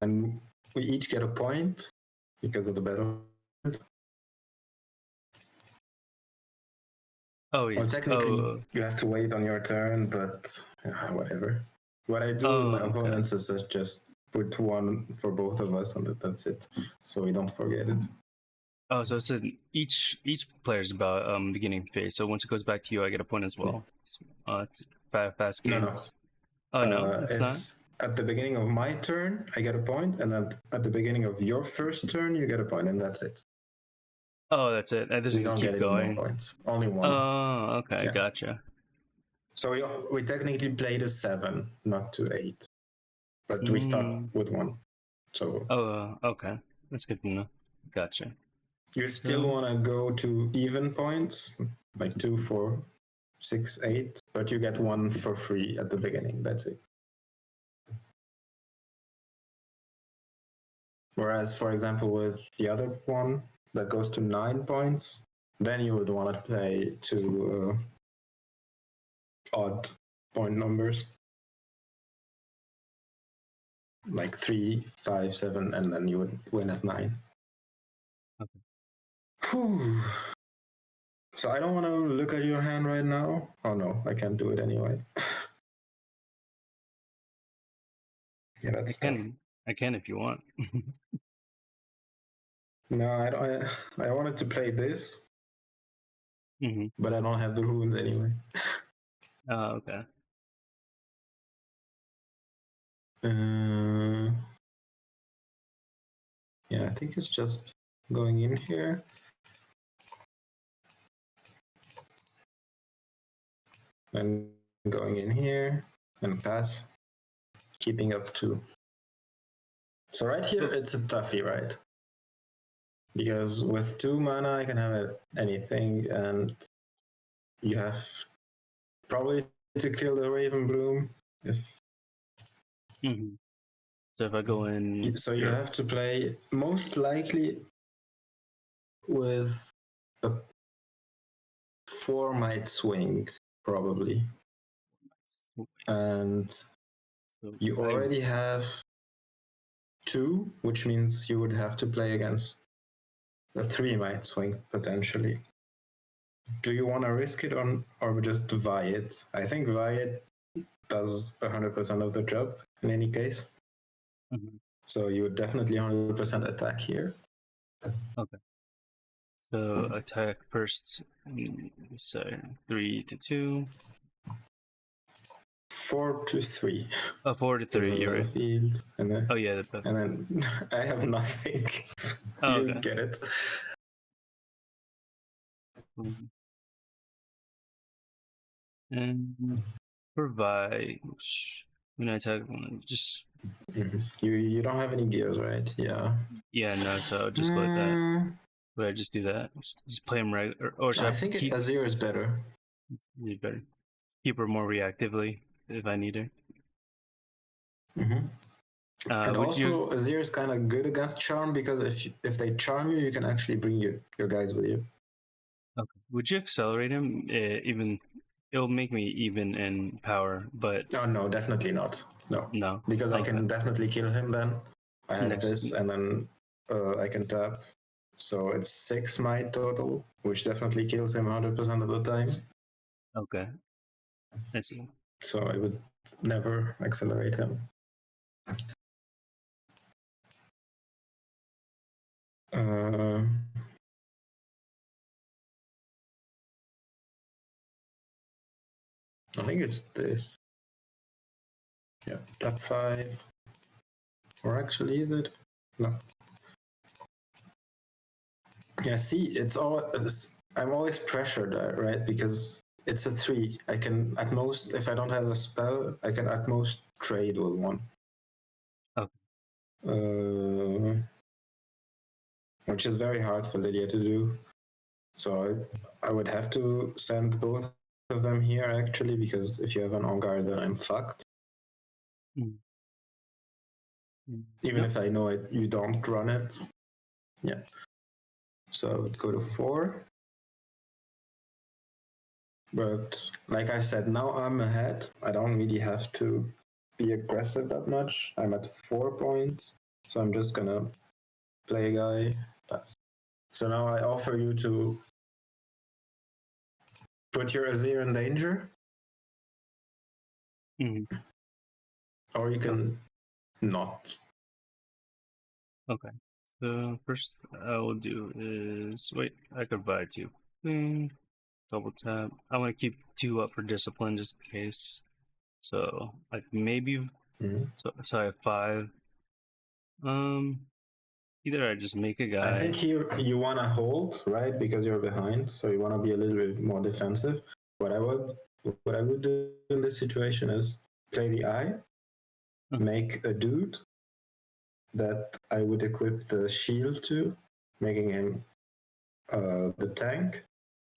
and we each get a point because of the battle. Oh, yes. Well, technically, you have to wait on your turn, but whatever. What I do with my opponents is just put 1 for both of us, and that's it, so we don't forget it. Oh, so it's each player's about beginning phase. So once it goes back to you, I get a point as well. Yeah. It's fast games. No. Oh no, it's not. At the beginning of my turn, I get a point, and then at the beginning of your first turn, you get a point, and that's it. Oh, that's it. It doesn't don't keep get going. Any more points. Only 1. Oh, okay, yeah. Gotcha. So we technically played a 7, not to 8, but we start with 1. So. Okay, that's good to know. Gotcha. You still want to go to even points, like 2, 4, 6, 8, but you get 1 for free at the beginning. That's it. Whereas, for example, with the other one that goes to 9 points, then you would want to play to odd point numbers, like 3, 5, 7, and then you would win at 9. Okay. Whew. So I don't want to look at your hand right now. Oh no, I can't do it anyway. Yeah, that's tough. I can if you want. No, I don't. I wanted to play this, but I don't have the runes anyway. Oh, okay. Yeah, I think it's just going in here. And going in here and pass, keeping up 2. So right here, it's a toughie, right? Because with 2 mana, I can have anything, and you have probably to kill the Raven Bloom. So if I go in... So you have to play most likely with a 4 might swing, probably. And you already have 2, which means you would have to play against a 3 might swing, potentially. Do you want to risk it or just vie it? I think vie it does 100% of the job in any case. Mm-hmm. So you would definitely 100% attack here. Okay. So attack first. So 3-2. 4-3. 4-3. You're right. Field, and then, Oh yeah. and then I have nothing. Oh, You okay. get it. Mhm. And provide. When I attack, just You don't have any gears, right? Yeah. yeah, no. So I'll just go with that. Would I just do that? Just play him right, or should I I think keep? Azir is better. He's better. Keep her more reactively if I need her. Mm-hmm. And Would you also, Azir is kind of good against charm because if they charm you, you can actually bring your guys with you. okay. Would you accelerate him? Even it'll make me even in power, but Oh no, definitely not. No, no. because I Okay. can definitely kill him. Then I have Next. this, and then I can tap. So it's 6 might total, which definitely kills him 100% of the time. Okay. I see. So I would never accelerate him. I think it's this. Yeah, tap 5. Or actually, is it? No. Yeah, see, I'm always pressured, right? Because it's a 3. I can at most, if I don't have a spell, I can at most trade with one. Okay. Which is very hard for Lydia to do. So I would have to send both of them here actually, because if you have an on guard, then I'm fucked. Mm. Even Yep. if I know it, you don't run it. Yeah. So I would go to 4. But like I said, now I'm ahead. I don't really have to be aggressive that much. I'm at 4 points. So I'm just gonna play a guy. So now I offer you to put your Azir in danger, Mm-hmm. or you can not. Okay. The first I will do is wait. I could buy 2. Double tap. I want to keep 2 up for discipline just in case. So like maybe. Mm-hmm. So I have 5. Either I just make a guy. I think here you want to hold, right? Because you're behind, so you want to be a little bit more defensive. What I would do in this situation is play the eye, make a dude that I would equip the shield to, making him the tank,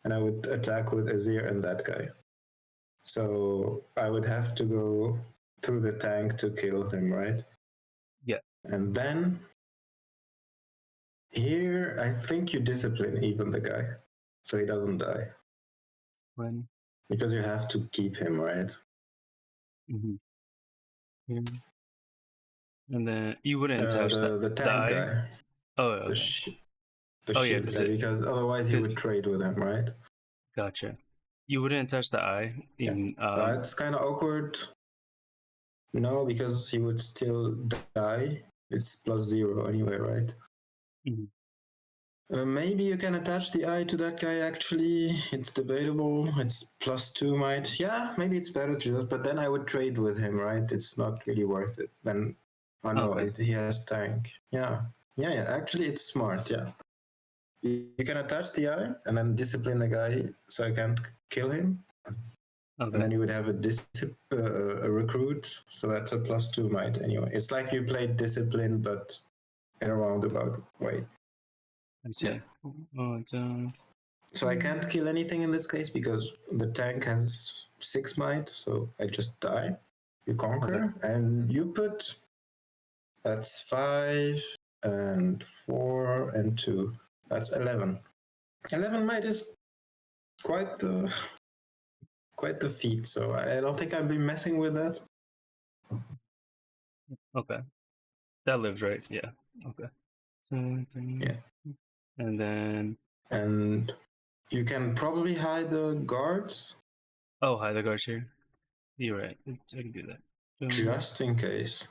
and I would attack with Azir and that guy. So I would have to go through the tank to kill him, right? Yeah. And then here, I think you discipline even the guy, so he doesn't die. When? Because you have to keep him, right? Mm-hmm. Yeah. And then you wouldn't attach the tank eye? guy. Oh, The, okay. the Oh, yeah, shield guy, because otherwise you would trade with him, right? Gotcha. You wouldn't attach the eye in. Yeah. It's kind of awkward. No, because he would still die. It's +0 anyway, right? Mm-hmm. Maybe you can attach the eye to that guy actually. It's debatable. It's +2 might. Yeah, maybe it's better to just, but then I would trade with him, right? It's not really worth it. Then, oh no, Okay. he has tank. Yeah. Yeah, actually it's smart, yeah. You can attach the eye and then discipline the guy so I can't kill him. Okay. And then you would have a recruit, so that's a +2 might anyway. It's like you played discipline, but in a roundabout way. I see. Yeah. So I can't kill anything in this case because the tank has 6 might, so I just die. You conquer, and you put. That's 5 and 4 and 2. That's 11. 11 might is quite the feat. So I don't think I'd be messing with that. Okay. That lives, right? Yeah. Okay. So, yeah. And then. And You can probably hide the guards Oh, hi, the guards here. You're right. I can do that. just in case.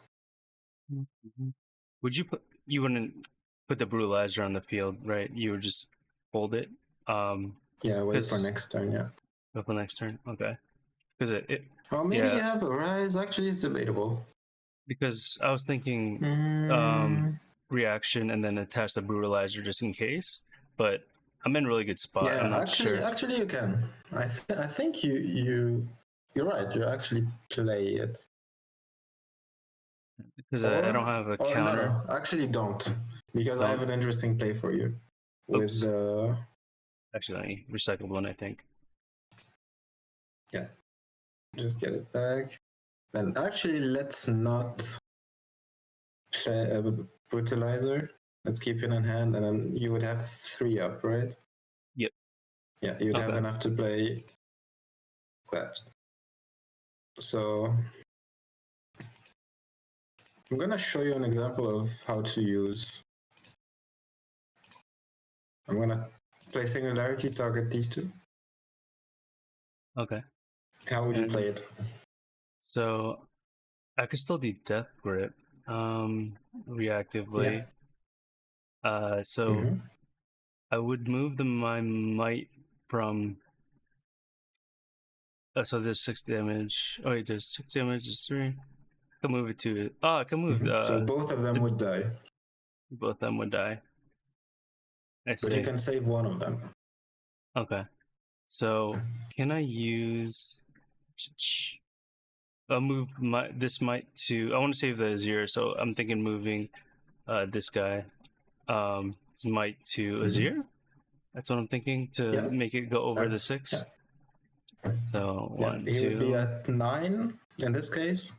Would you put? You wouldn't put the brutalizer on the field, right? You would just hold it. Yeah, wait for Because next turn. Yeah. go for next turn. Okay. Because Well, maybe yeah. you have a rise. Actually, it's debatable. Because I was thinking reaction and then attach the brutalizer just in case. But I'm in a really good spot. I'm Yeah, not actually, sure. actually, you can. I think you're right. You actually play it. Because I don't have a Or no, counter. no, actually don't, because I have Don't. an interesting play for you. With Oops. Actually, let me recycle one, I think. Yeah, just get it back. And actually, let's not play a brutalizer. Let's keep it in hand, and then you would have 3 up, right? Yep. Yeah, you'd have Okay. enough to play that. So I'm gonna show you an example of how to use. I'm gonna play Singularity, target these 2. Okay. How would you play it? So I could still do Death Grip reactively. Yeah. So I would move my might from. So there's 6 damage. Oh wait, there's 6 damage. There's 3. I can move it to. Oh, I can move. So both of them would die. Both of them would die. I see. But you can save one of them. Okay. So can I use? I'll move this might to. I want to save the Azir, so I'm thinking moving this guy. This might to Azir. That's what I'm thinking to make it go over the 6. Yeah. So Yeah, 1, he 2. would be at 9 in this case.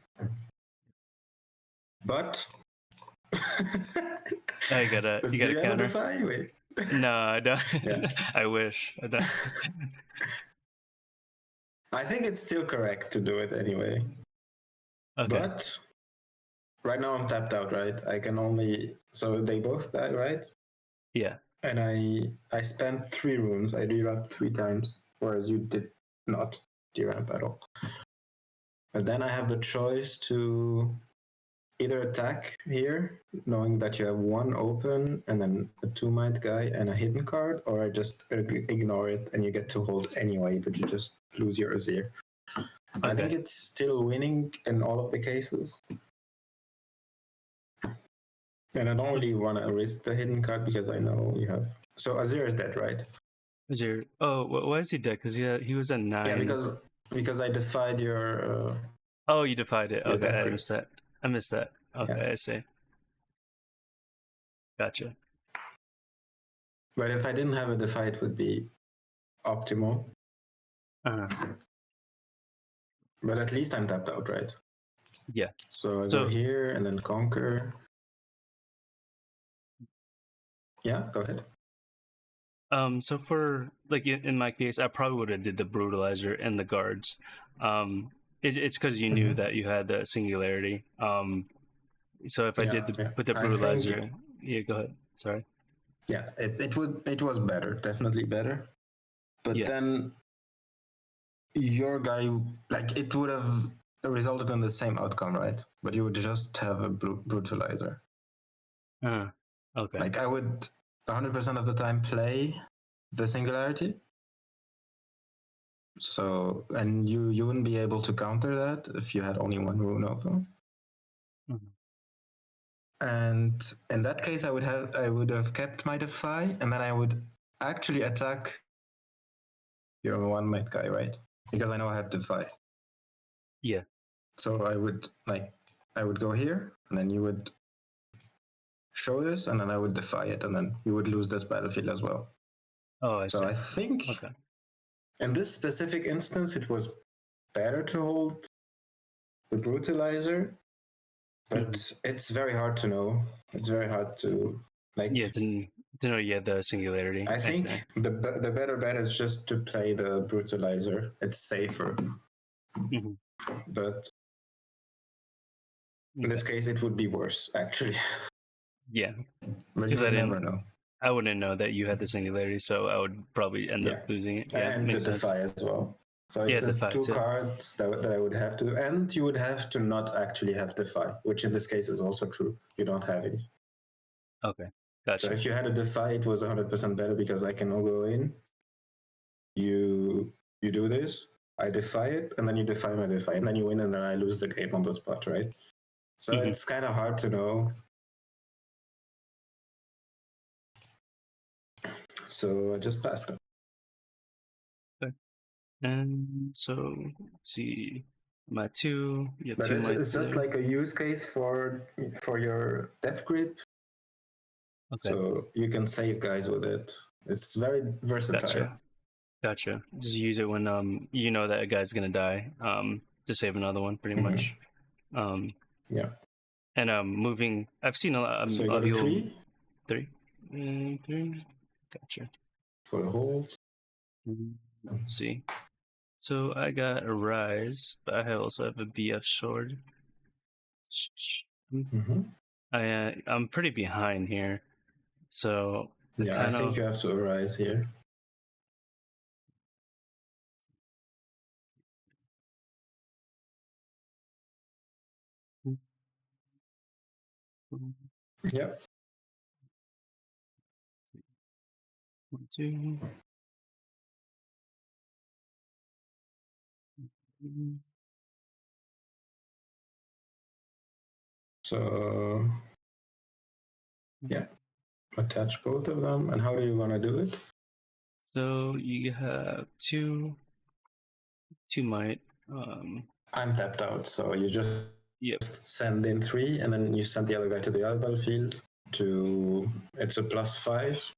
But I gotta. You gotta counter. Defy? Wait. No, I don't. Yeah. I wish. I don't. I think it's still correct to do it anyway. Okay. But right now I'm tapped out, right? I can only. So they both die, right? Yeah. And I spent 3 runes. I de-ramped 3 times, whereas you did not de-ramp at all. And then I have the choice to either attack here, knowing that you have 1 open and then a 2 might guy and a hidden card, or I just ignore it and you get to hold anyway, but you just lose your Azir. Okay. I think it's still winning in all of the cases. And I don't really want to risk the hidden card because I know you have. So Azir is dead, right? Azir. Oh, why is he dead? Because he was at 9. Yeah, because I defied your. Oh, you defied it. Okay, I missed that. Okay, yeah. I see. Gotcha. But if I didn't have a defy, it would be optimal. But at least I'm tapped out, right? Yeah. So I go here and then conquer. Yeah, go ahead. So for like in my case, I probably would have did the brutalizer and the guards. It's because you knew that you had the singularity. So if I did put the brutalizer, yeah, go ahead. Sorry. Yeah, it was better, definitely better. But then your guy, like, it would have resulted in the same outcome, right? But you would just have a brutalizer. Okay. Like, I would 100% of the time play the singularity. So, and you wouldn't be able to counter that if you had only 1 rune open. And in that case, I would have kept my defy, and then I would actually attack your 1 might guy, right? Because I know I have defy. Yeah. So I would go here, and then you would show this, and then I would defy it, and then you would lose this battlefield as well. Oh, I see. So I think in this specific instance, it was better to hold the brutalizer, but it's very hard to know. It's very hard to to know the singularity. I think the better bet is just to play the brutalizer. It's safer. But in this case, it would be worse, actually. Yeah. But you would never know. I wouldn't know that you had the singularity, so I would probably end up Yeah, losing it. Yeah, and the makes sense. defy as well. So Yeah, it's defy two too. cards that I would have to, and you would have to not actually have defy, which in this case is also true. You don't have any. Okay, So gotcha. if you had a defy, it was 100% better because I can go in. You do this, I defy it, and then you defy my defy, and then you win, and then I lose the game on the spot, right? So Mm-hmm. it's kind of hard to know. So I just passed it. Okay. And so let's see. I'm at 2. You have But 2 mites it's just there. like a use case for your death grip. Okay. So you can save guys with it. It's very versatile. Gotcha. Just use it when you know that a guy's gonna die. To save another one, pretty much. Yeah. And moving. I've seen So you a lot got of a people. 3 3. Gotcha. for the hold. Let's see. So I got a rise, but I also have a BF sword. Mm-hmm. I'm pretty behind here, so I Yeah, I kind think of you have to arise here. Yep. 1, 2. So yeah, attach both of them. And how do you want to do it? So you have two might. I'm tapped out, so you just Yep. send in 3, and then you send the other guy to the other battlefield. It's a +5.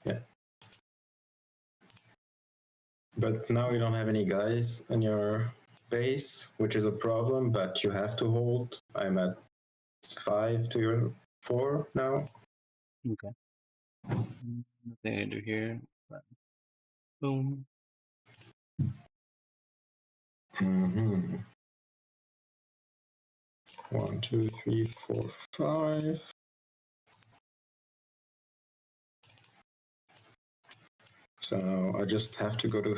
Yeah. But now you don't have any guys in your base, which is a problem, but you have to hold. I'm at 5 to your 4 now. Okay. Nothing I do here. Boom. Mm-hmm. 1, 2, 3, 4, 5. So I just have to go to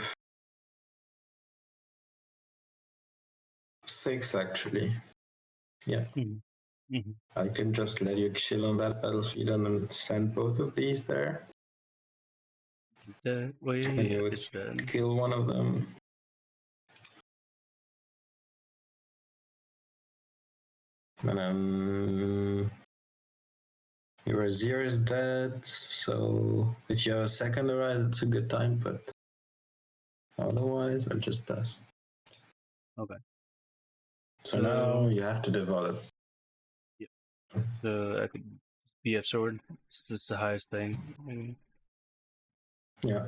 6 actually. Yeah. Mm-hmm. Mm-hmm. I can just let you chill on that battlefield and then send both of these there. That way, And you yeah, would it's done. kill one of them. And then your Azir is dead. So if you have a second arise, it's a good time. But otherwise, I'll just pass. Okay. So now you have to develop. Yeah. So I could BF sword. This is the highest thing. Maybe. Yeah.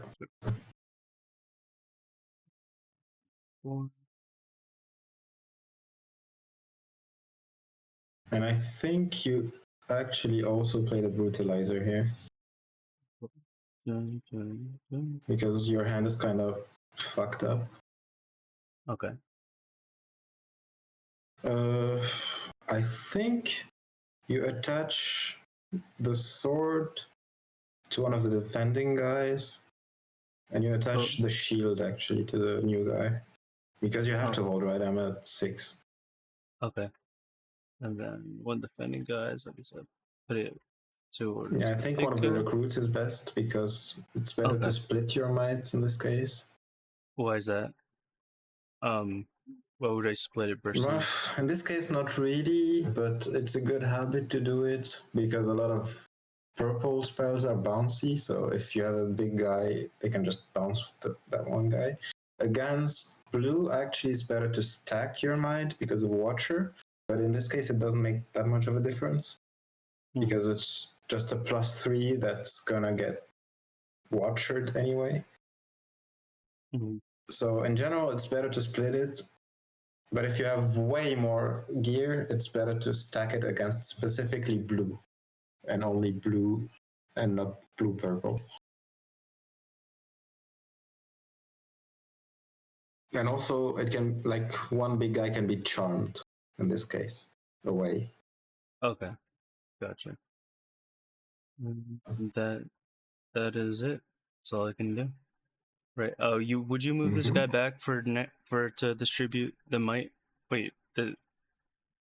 4. And I think you actually also play the brutalizer here because your hand is kind of fucked up. Okay. I think you attach the sword to one of the defending guys, and you attach the shield actually to the new guy because you have to hold, right? I'm at 6. Okay. And then one defending guys, like I said, put it towards. Yeah, I think one of the recruits is best because it's better to split your mites in this case. Why is that? What would I split it versus? Well, in this case, not really, but it's a good habit to do it because a lot of purple spells are bouncy. So if you have a big guy, they can just bounce that one guy. Against blue, actually, it's better to stack your might because of Watcher. But in this case, it doesn't make that much of a difference because it's just a +3 that's gonna get Watchered anyway. Mm-hmm. So in general, it's better to split it. But if you have way more gear, it's better to stack it against specifically blue and only blue and not blue purple. And also, it can, like, one big guy can be charmed in this case away. Okay, gotcha. That is it. That's all I can do. Right. Oh, would you move this guy back for to distribute the might? Wait,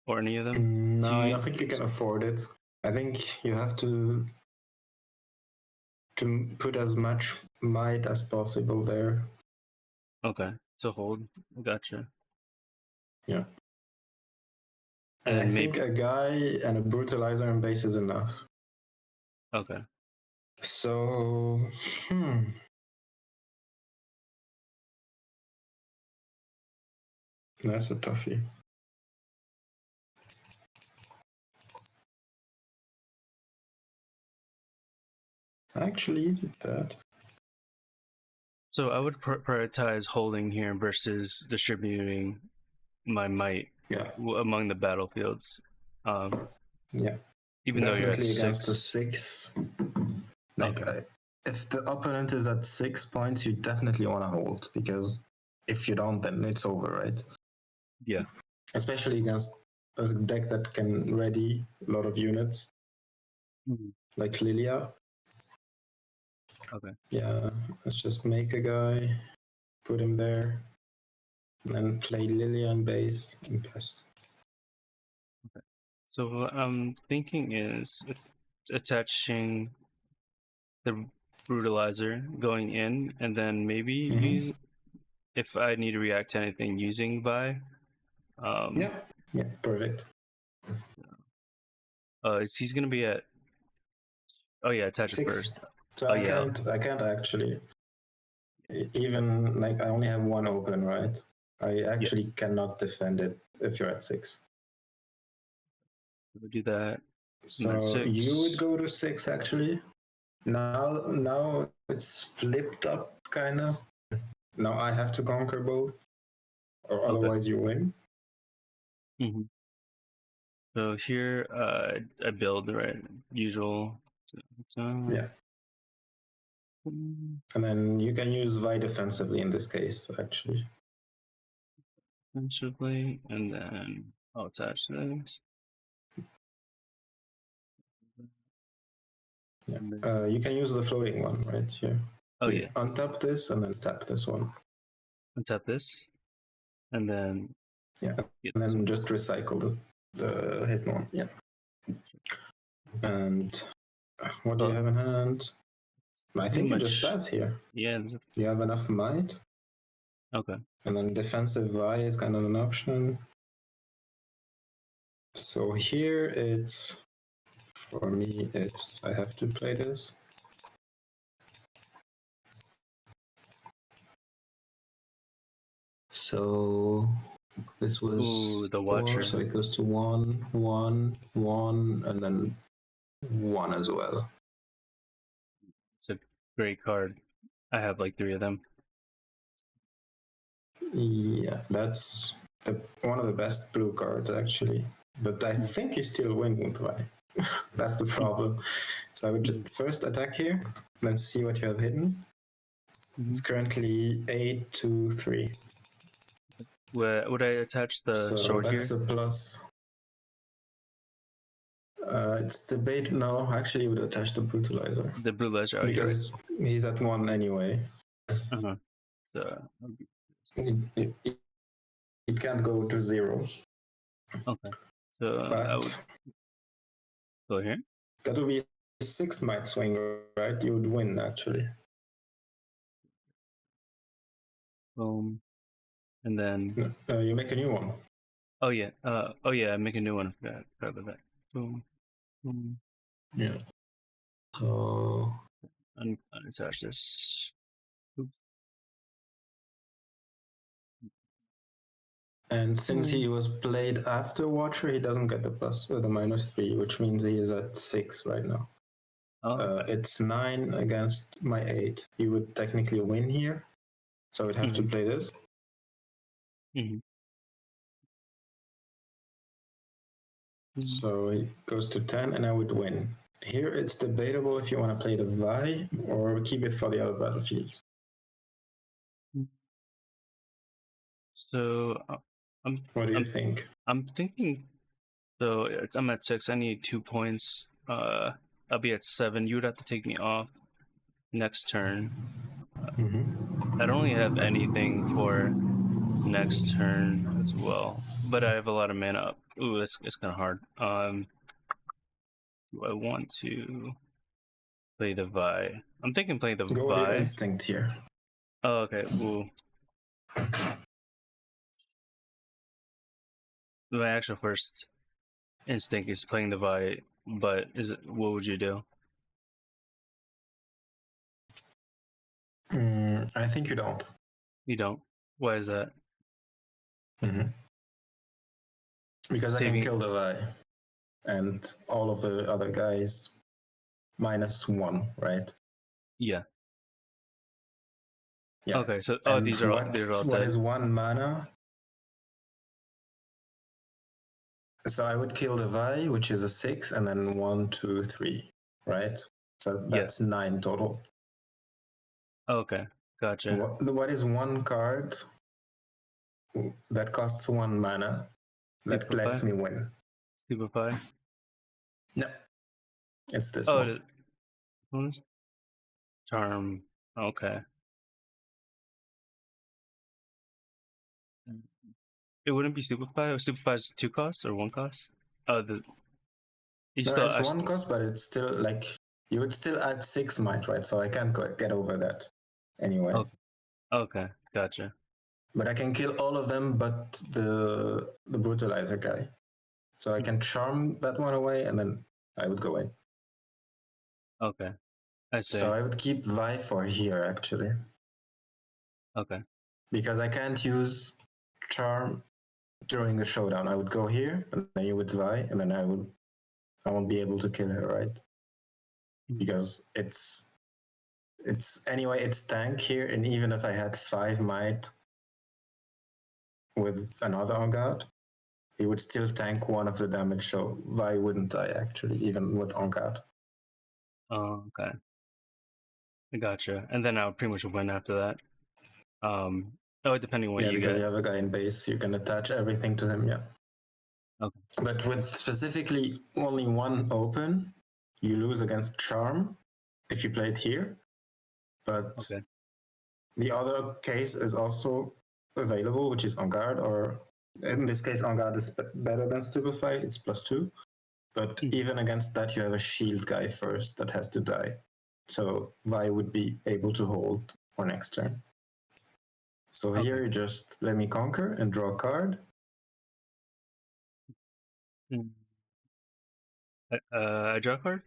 or any of them? No, I don't think you can afford it. I think you have to put as much might as possible there. Okay, to hold. Gotcha. Yeah. And I think a guy and a brutalizer in base is enough. Okay. So, that's a toughie. Actually, is it that? So I would prioritize holding here versus distributing my might among the battlefields. Yeah. Even though you're at against 6. the 6. Like, if the opponent is at 6 points, you definitely want to hold, because if you don't, then it's over, right? Yeah. Especially against a deck that can ready a lot of units, like Lilia. Okay. Yeah, let's just make a guy, put him there, and then play Lilia on base and pass. Okay. So what I'm thinking is attaching the brutalizer going in, and then maybe use, if I need to react to anything, using Vi. Yeah, perfect. He's gonna be at. Oh yeah, attach it first. So I can't actually. Even like I only have one open, right? I actually cannot defend it if you're at 6. We'll do that. So you would go to 6 actually. Now it's flipped up kind of. Now I have to conquer both, or otherwise you win. Mm-hmm. So here I build the right usual. Yeah. And then you can use Vi defensively in this case, actually. Defensively, and then I'll attach this. Yeah. You can use the floating one right here. Oh yeah. Untap this and then tap this one. Untap this, and then and then just recycle the hit one. Yeah. And what do you have in hand? I think you just pass here. Yeah. You have enough might. Okay. And then defensive Vi is kind of an option. So here it's, for me, it's, I have to play this. So this was the Watcher. 4, so it goes to 1, 1, 1, and then 1 as well. It's a great card. I have like 3 of them. Yeah, that's one of the best blue cards actually. But I think you still win with Vi. That's the problem. So I would just first attack here. Let's see what you have hidden. It's currently 8-3. Would I attach the sword here? That's a plus. It's debate. No, actually, you would attach the brutalizer. The brutalizer, oh, because he's at 1 anyway. Uh-huh. So it can't go to 0. Okay. So I would go here. That would be a 6 might swing, right? You would win actually. Boom. And then you make a new one. Oh yeah. I make a new one. I forgot about that. Boom. Boom. Yeah. So unattach this. Oops. And since he was played after Watcher, he doesn't get the plus or the -3, which means he is at 6 right now. It's 9 against my 8. You would technically win here, so I would have to play this. So it goes to 10, and I would win. Here it's debatable if you want to play the Vi or keep it for the other battlefields. So what do you think? I'm thinking. So I'm at 6. I need 2 points. I'll be at 7. You would have to take me off next turn. I don't really have anything for next turn as well, but I have a lot of mana up. Ooh, it's kind of hard. Do I want to play the Vi? I'm thinking play the Go with your Vi. instinct here. Oh, okay. Ooh. My actual first instinct is playing the Vi, but what would you do? I think you don't. You don't. Why is that? Because I can kill the Vi and all of the other guys -1, right? Yeah. Yeah. Okay, so and these are all what dead. is 1 mana? So I would kill the Vi, which is a 6, and then 1, 2, 3, right? So that's 9 total. Okay, gotcha. What is 1 card that costs 1 mana that Stupefy? lets me win? Stupefy? No, it's this one. Charm. Okay. It wouldn't be Stupefy. Stupefy is 2 costs or 1 cost? It's 1 cost, but it's still like you would still add 6 might, right? So I can't get over that anyway. Okay, gotcha. But I can kill all of them but the brutalizer guy. So I can charm that one away and then I would go in. Okay, I see. So I would keep Vi for here actually. Okay. Because I can't use charm during the showdown. I would go here and then you would Vi and then I won't be able to kill her, right? Because it's tank here, and even if I had 5 might with another on guard, he would still tank 1 of the damage, so why wouldn't I actually, even with on guard? Oh, okay. I gotcha. And then I would pretty much win after that. Depending on what you because get. you have a guy in base, you can attach everything to him, yeah. Okay. But with specifically only 1 open, you lose against charm if you play it here. But the other case is also available, which is on guard, or in this case, on guard is better than Stupefy, it's +2. But even against that, you have a shield guy first that has to die. So Vi would be able to hold for next turn. So here you just let me conquer and draw a card. I draw a card?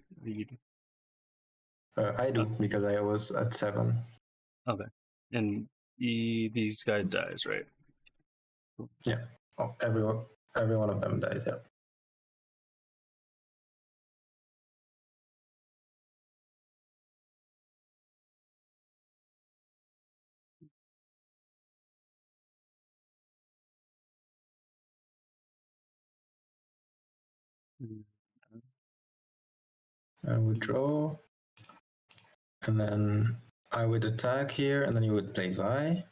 I do, because I was at 7. Okay. And these guy dies, right? Yeah. Oh, every one of them dies, yeah. I would draw, and then I would attack here, and then you would play Vi.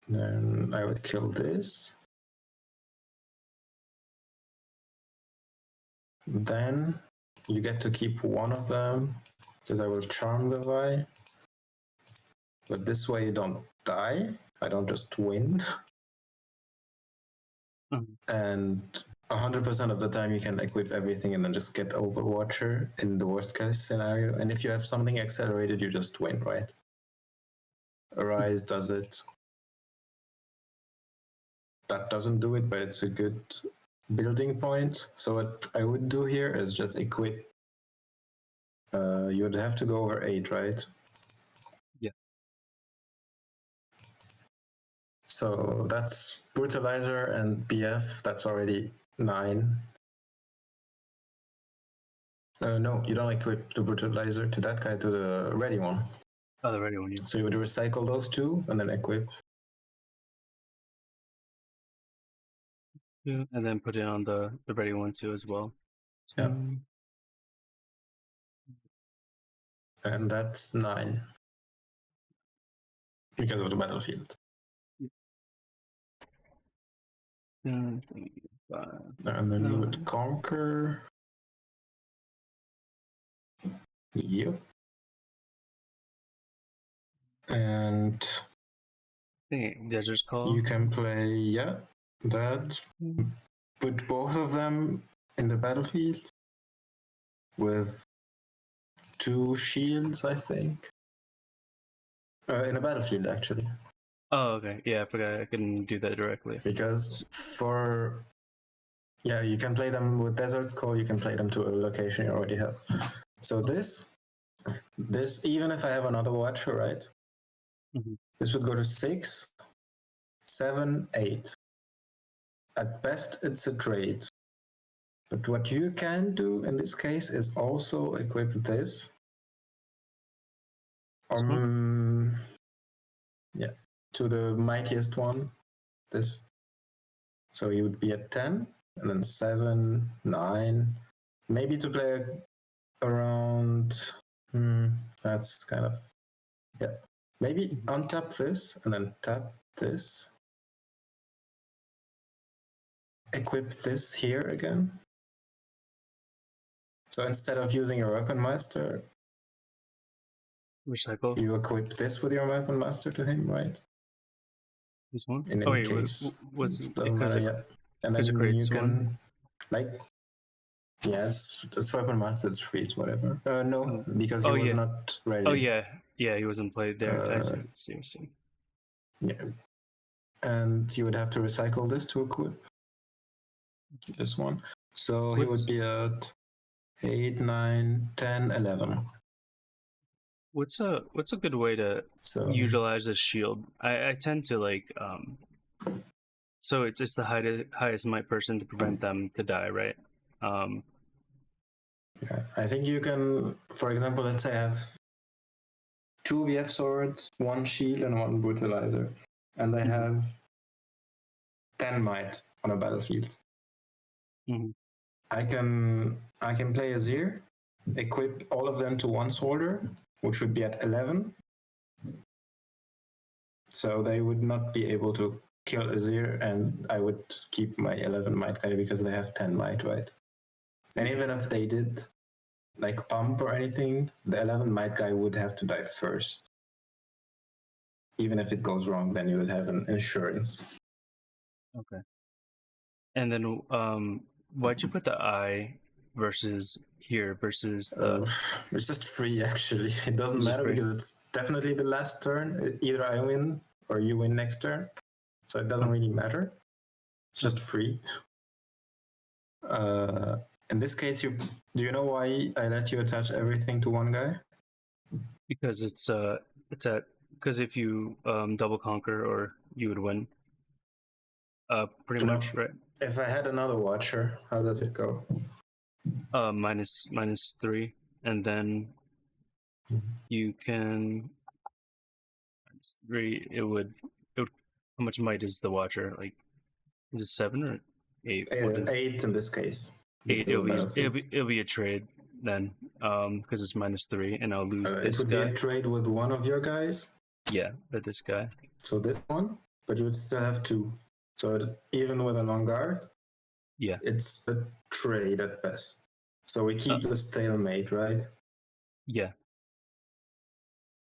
Then I would kill this. Then you get to keep 1 of them, because I will charm the Vi. But this way you don't die. I don't just win. And 100% of the time you can equip everything and then just get Overwatcher in the worst case scenario. And if you have something accelerated, you just win, right? Arise does it. That doesn't do it, but it's a good building point. So what I would do here is just equip. You would have to go over 8, right? Yeah. So that's Brutalizer and BF. That's already 9. No, you don't equip the Brutalizer to that guy, to the ready one. Oh, the ready one, yeah. So you would recycle those 2 and then equip. Yeah, and then put it on the ready one too as well. Yeah. Mm, And that's 9 because of the battlefield. yeah, 5. And then you would 9. conquer. Yep. And I think Desert's Call. you can play, yeah, that. Put both of them in the battlefield with 2 shields, I think. In a battlefield, actually. Oh, okay. Yeah, I forgot I couldn't do that directly. Because you can play them with Desert's Call, you can play them to a location you already have. So this, even if I have another Watcher, right? Mm-hmm. This would go to 6, 7, 8. At best, it's a trade. But what you can do in this case is also equip this. Yeah, to the mightiest one. This. So you would be at 10, and then 7, 9. Maybe to play around. That's kind of. Yeah. Maybe untap this, and then tap this. Equip this here again. So instead of using your Weapon Master, Recycle. you equip this with your Weapon Master to him, right? This one? In any case. Was doesn't matter, yeah. And then you can, it's Weapon Master, it's free, it's whatever. No, because he was not ready. Oh, yeah. Yeah, he wasn't played there. I see. Yeah. And you would have to recycle this to equip this one. So he would be at 8, 9, 10, 11. What's a good way to utilize the shield? I tend to so it's the highest might person to prevent them to die, right? I think you can, for example, let's say I have 2 BF swords, 1 shield, and 1 brutalizer, and I have 10 might on a battlefield. I can play Azir, equip all of them to 1 soldier, which would be at 11. So they would not be able to kill Azir, and I would keep my 11 might guy because they have 10 might, right? And even if they did like pump or anything, the 11 might guy would have to die first. Even if it goes wrong, then you would have an insurance. Okay. And then why'd you put the I versus here versus it's just free, actually. It doesn't matter because it's definitely the last turn. Either I win or you win next turn. So it doesn't really matter. It's just free. In this case, do you know why I let you attach everything to one guy? Because it's at because if you double conquer or you would win. Pretty much, right? If I had another Watcher, how does it go? -3, and then you can -3. It would. How much might is the Watcher? Like, is it 7 or 8? 8 in this case. 8. It'll be a trade then, because it's -3, and I'll lose this guy. It would be a trade with one of your guys. Yeah, but this guy. So this one, but you would still have 2. So even with an on guard, yeah, it's a trade at best. So we keep the stalemate, right? Yeah.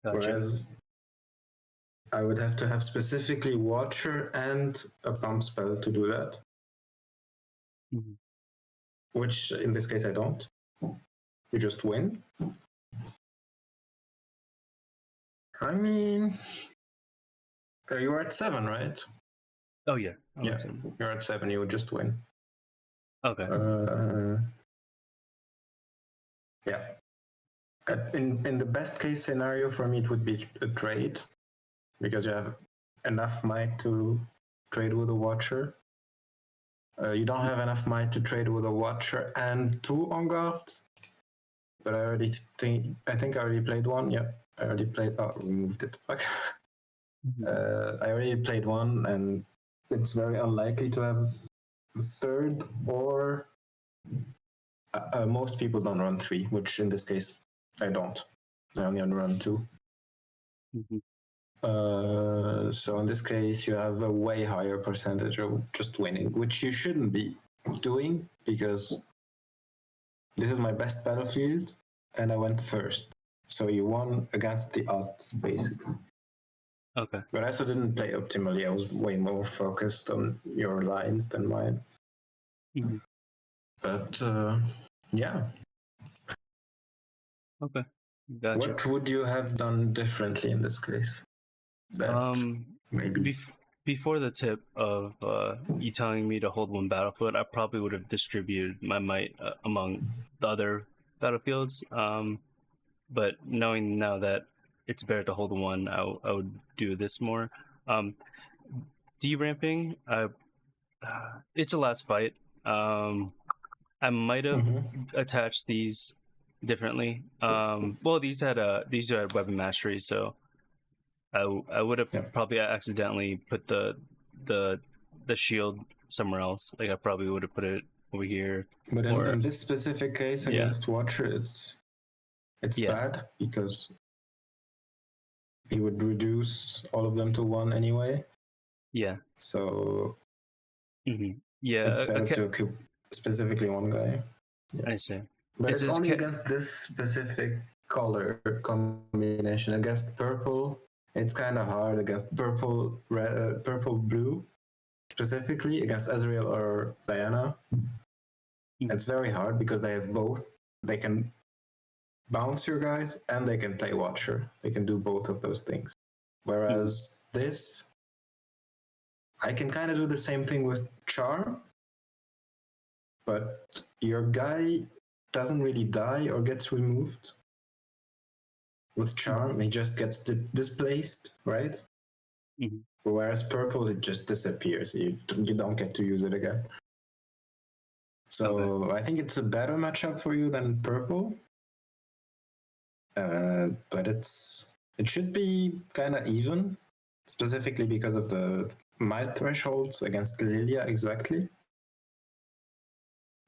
Gotcha. Whereas I would have to have specifically Watcher and a pump spell to do that. Which in this case I don't. You just win. I mean, you are at 7, right? Oh yeah. Yeah, you're at 7. You would just win. Okay. Yeah. In the best case scenario for me, it would be a trade because you have enough might to trade with a Watcher. You don't have enough might to trade with a Watcher and 2 on guard. But I think I already played one. Yeah, I already played. Oh, removed it. Okay. I already played one, and it's very unlikely to have third, or most people don't run 3, which in this case I don't. I only run 2. Mm-hmm. So in this case, you have a way higher percentage of just winning, which you shouldn't be doing because this is my best battlefield and I went first. So you won against the odds, basically. Okay. But I also didn't play optimally. I was way more focused on your lines than mine. Mm-hmm. But yeah. Okay. Gotcha. What would you have done differently in this case? That maybe. Before the tip of you telling me to hold one battlefield, I probably would have distributed my might among the other battlefields. But knowing now that it's better to hold one, I would do this more. Deramping, it's a last fight. I might have attached these differently. Well, these had weapon mastery, so I would have probably accidentally put the shield somewhere else. Like I probably would have put it over here. But in this specific case against Watcher, it's bad because he would reduce all of them to 1 anyway. Yeah. So yeah, it's better to keep specifically one guy. Yeah. I see. But it's only against this specific color combination. Against purple, it's kind of hard. Against purple, red, purple, blue, specifically against Azrael or Diana, it's very hard because they have both. They can bounce your guys and they can play Watcher. They can do both of those things. Whereas this, I can kind of do the same thing with Charm, but your guy doesn't really die or gets removed. With Charm, he just gets displaced, right? Whereas Purple, it just disappears. You don't get to use it again. So I think it's a better matchup for you than Purple. But it should be kind of even, specifically because of my thresholds against Lilia exactly.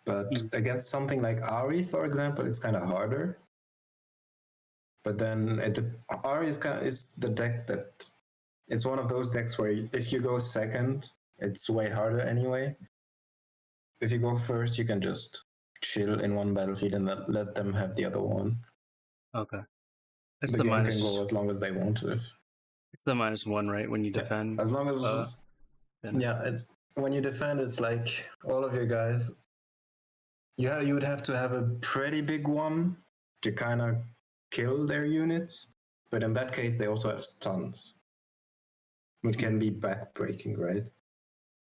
But against something like Ari, for example, it's kind of harder. But then Ari is the deck that it's one of those decks where if you go second, it's way harder anyway. If you go first, you can just chill in one battlefield and let them have the other one. Okay. The game can go as long as they want to. It's the -1, right? When you defend. As long as when you defend, it's like all of your guys. You would have to have a pretty big one to kind of kill their units, but in that case, they also have stuns, which can be backbreaking, right?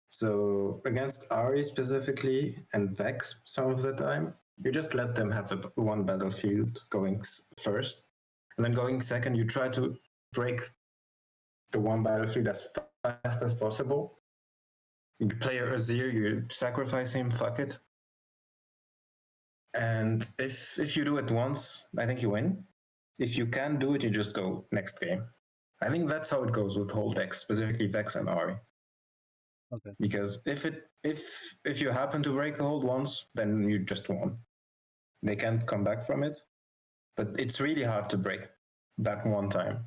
So against Ari specifically and Vex some of the time, you just let them have one battlefield going first, and then going second, you try to break the one battlefield as fast as possible. You play Azir, you sacrifice him, fuck it. And if you do it once, I think you win. If you can't do it, you just go next game. I think that's how it goes with whole decks, specifically Vex and Ari. Okay. Because if you happen to break the hold once, then you just won. They can't come back from it. But it's really hard to break that one time.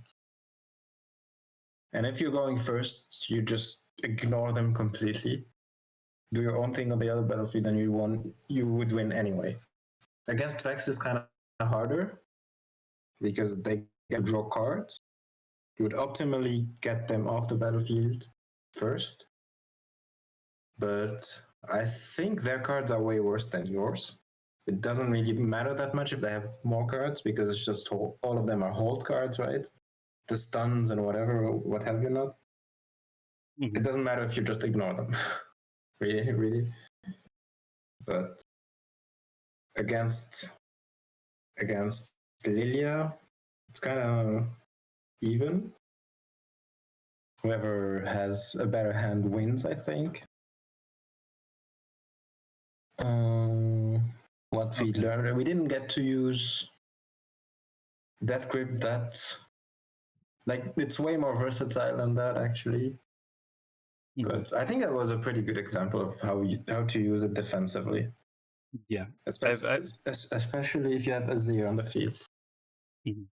And if you're going first, you just ignore them completely. Do your own thing on the other battlefield, and you would win anyway. Against Vex is kind of harder because they can draw cards. You would optimally get them off the battlefield first. But I think their cards are way worse than yours. It doesn't really matter that much if they have more cards because it's just all of them are hold cards, right? The stuns and whatever, what have you not. It doesn't matter if you just ignore them. really. But against Lilia, it's kind of even. Whoever has a better hand wins, I think. What we learned, we didn't get to use Death Grip that, like, it's way more versatile than that, actually. But I think that was a pretty good example of how to use it defensively. Yeah. Especially if you have Azir on the field. Mhm.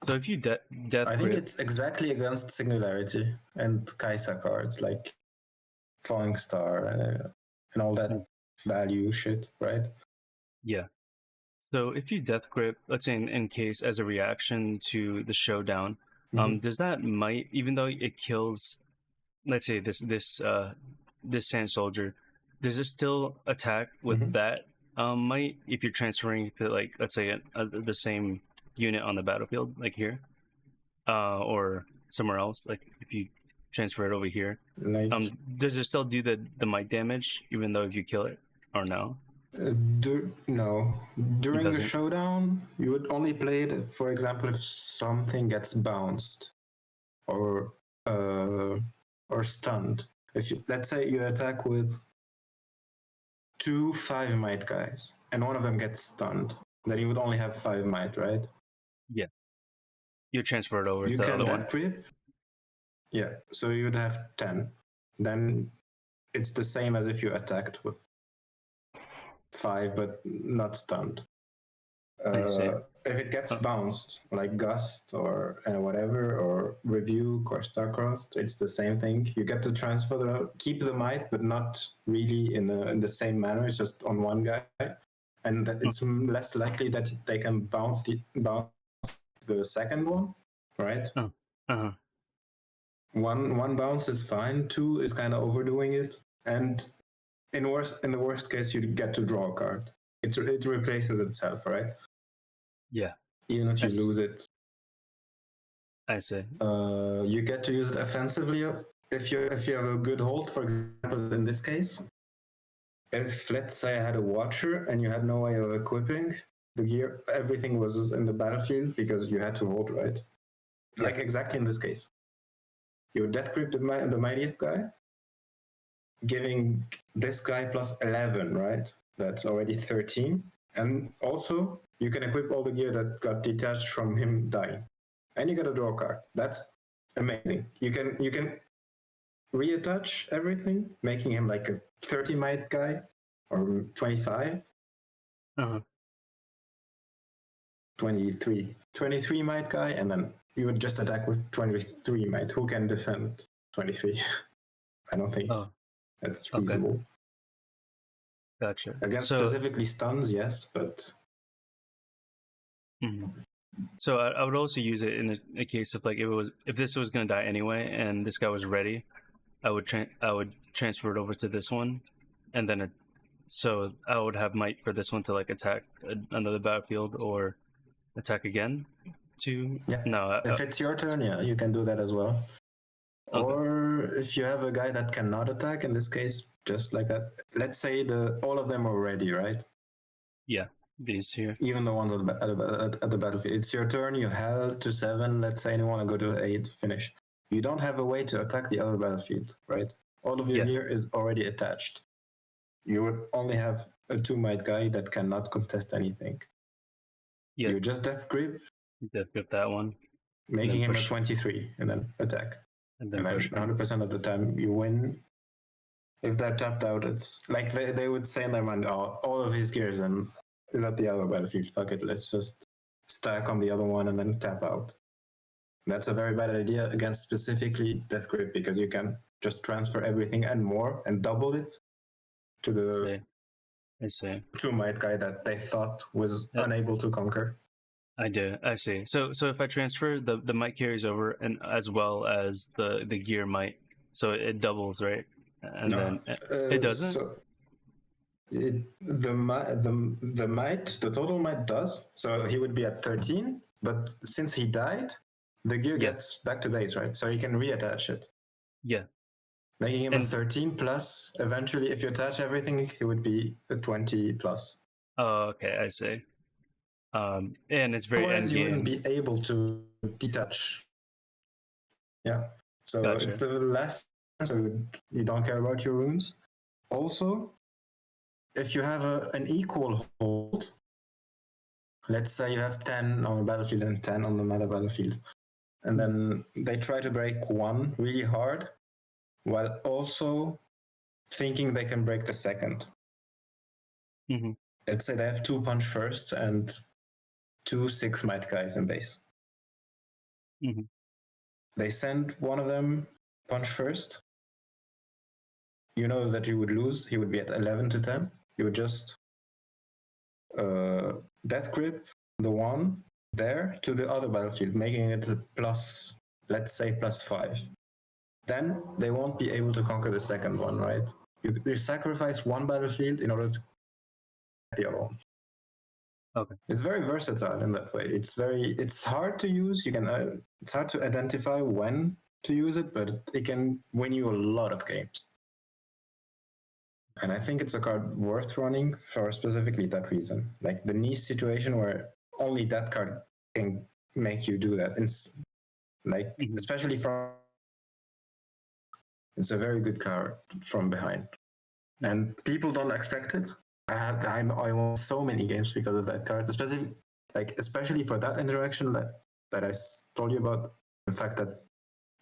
So if you death I think grip, it's exactly against Singularity and Kaisa cards like Falling Star and all that value shit, right? yeah. So if you death grip, let's say in case as a reaction to the showdown, does that might, even though it kills, let's say this sand soldier, does it still attack with that might if you're transferring to, like, let's say the same unit on the battlefield, like here, or somewhere else, like if you transfer it over here, Like, does it still do the might damage even though if you kill it, or no? no. During the doesn't? showdown, you would only play it, for example, if something gets bounced or stunned. If you, let's say you attack with 2 5 might guys and one of them gets stunned, then you would only have 5 might, right? Yeah, you transfer it over You to the can other one. death grip. Yeah, so you would have 10. Then it's the same as if you attacked with 5 but not stunned. I see. If it gets bounced, like Gust or whatever, or Rebuke or Starcrossed, it's the same thing. You get to transfer keep the might, but not really in the same manner. It's just on one guy, and that it's less likely that they can bounce the second one, right? Uh-huh. One bounce is fine. 2 is kind of overdoing it, and in the worst case, you get to draw a card. It replaces itself, right? Yeah. Even if you lose it, I see. you get to use it offensively if you have a good hold. For example, in this case, if let's say I had a Watcher and you had no way of equipping the gear, everything was in the battlefield because you had to hold, right? Yeah. Like exactly in this case, you would death grip the mightiest guy, giving this guy plus 11, right? That's already 13, and also you can equip all the gear that got detached from him dying, and you get a draw card. That's amazing. You can reattach everything, making him like a 30 might guy or 25. Uh-huh. 23 might guy, and then you would just attack with 23 might. Who can defend 23? I don't think that's feasible. Okay. Gotcha. Against specifically stuns, yes, but so I would also use it in a case of, like, if this was going to die anyway and this guy was ready, I would transfer it over to this one, and then so I would have might for this one to, like, attack another battlefield or attack again. If it's your turn, yeah, you can do that as well. Okay. Or if you have a guy that cannot attack, in this case, just like that. Let's say all of them are ready, right? Yeah, these here. Even the ones at the battlefield. It's your turn, you held to 7, let's say, and you want to go to 8, finish. You don't have a way to attack the other battlefield, right? All of your gear is already attached. You would only have a 2 might guy that cannot contest anything. Yeah. You just death grip. Death grip that one. Making him a 23 and then attack. And then 100% of the time you win. If they're tapped out, it's like they would say in their mind, all of his gears and is at the other battlefield. Fuck it, let's just stack on the other one and then tap out. That's a very bad idea against specifically Death Grip, because you can just transfer everything and more and double it to the I see. 2 might guy that they thought was unable to conquer. I see. So if I transfer, the might carries over, and as well as the gear might, so it doubles, right? And then it doesn't. So the might, the total might does. So he would be at 13, but since he died, the gear gets back to base, right? So he can reattach it. Yeah. Making him a 13 plus. Eventually, if you attach everything, he would be a 20 plus. Oh, okay, I see. And it's very otherwise endgame. You wouldn't be able to detach. Yeah. So it's the last, so you don't care about your runes. Also, if you have an equal hold, let's say you have 10 on the battlefield and 10 on another battlefield, and then they try to break one really hard, while also thinking they can break the second. Mm-hmm. Let's say they have 2 punch firsts and 2 6 might guys in base. Mm-hmm. They send one of them punch first. You know that you would lose. He would be at 11 to 10. You would just death grip the one there to the other battlefield, making it plus, let's say, +5. Then they won't be able to conquer the second one, right? You sacrifice one battlefield in order to get the other one. Okay. It's very versatile in that way. It's hard to use. It's hard to identify when to use it, but it can win you a lot of games. And I think it's a card worth running for specifically that reason. Like the niche situation where only that card can make you do that. It's like, especially from, it's a very good card from behind. And people don't expect it. I won so many games because of that card, especially for that interaction that I told you about, the fact that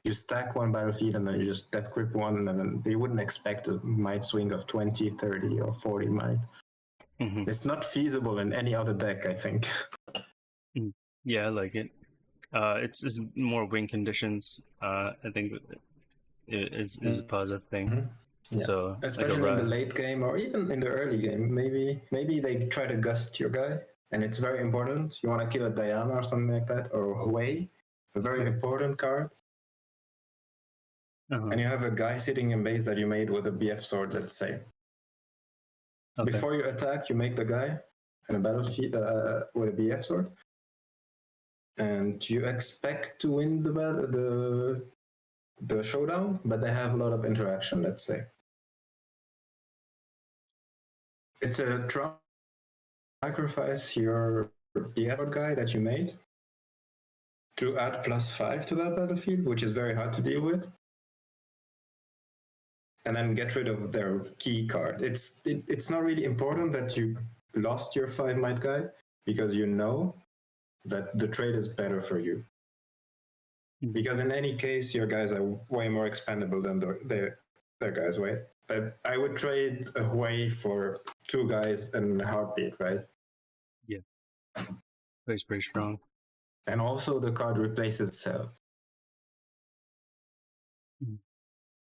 you stack one battlefield and then you just death grip one, and then they wouldn't expect a might swing of 20, 30, or 40 might. Mm-hmm. It's not feasible in any other deck, I think. Yeah, I like it. It's more win conditions. I think is a positive thing. Mm-hmm. Yeah. So especially in the late game or even in the early game, maybe they try to gust your guy, and it's very important. You want to kill a Diana or something like that, or Hui, a very important card. And you have a guy sitting in base that you made with a BF sword, let's say. Okay. Before you attack, you make the guy in a battlefield with a BF sword, and you expect to win the showdown, but they have a lot of interaction, let's say. It's a sacrifice your BF guy that you made to add +5 to that battlefield, which is very hard to deal with, and then get rid of their key card. It's not really important that you lost your 5 might guy, because you know that the trade is better for you. Because in any case, your guys are way more expendable than their guys, right? But I would trade away for 2 guys in a heartbeat, right? Yeah. It's pretty strong. And also the card replaces itself.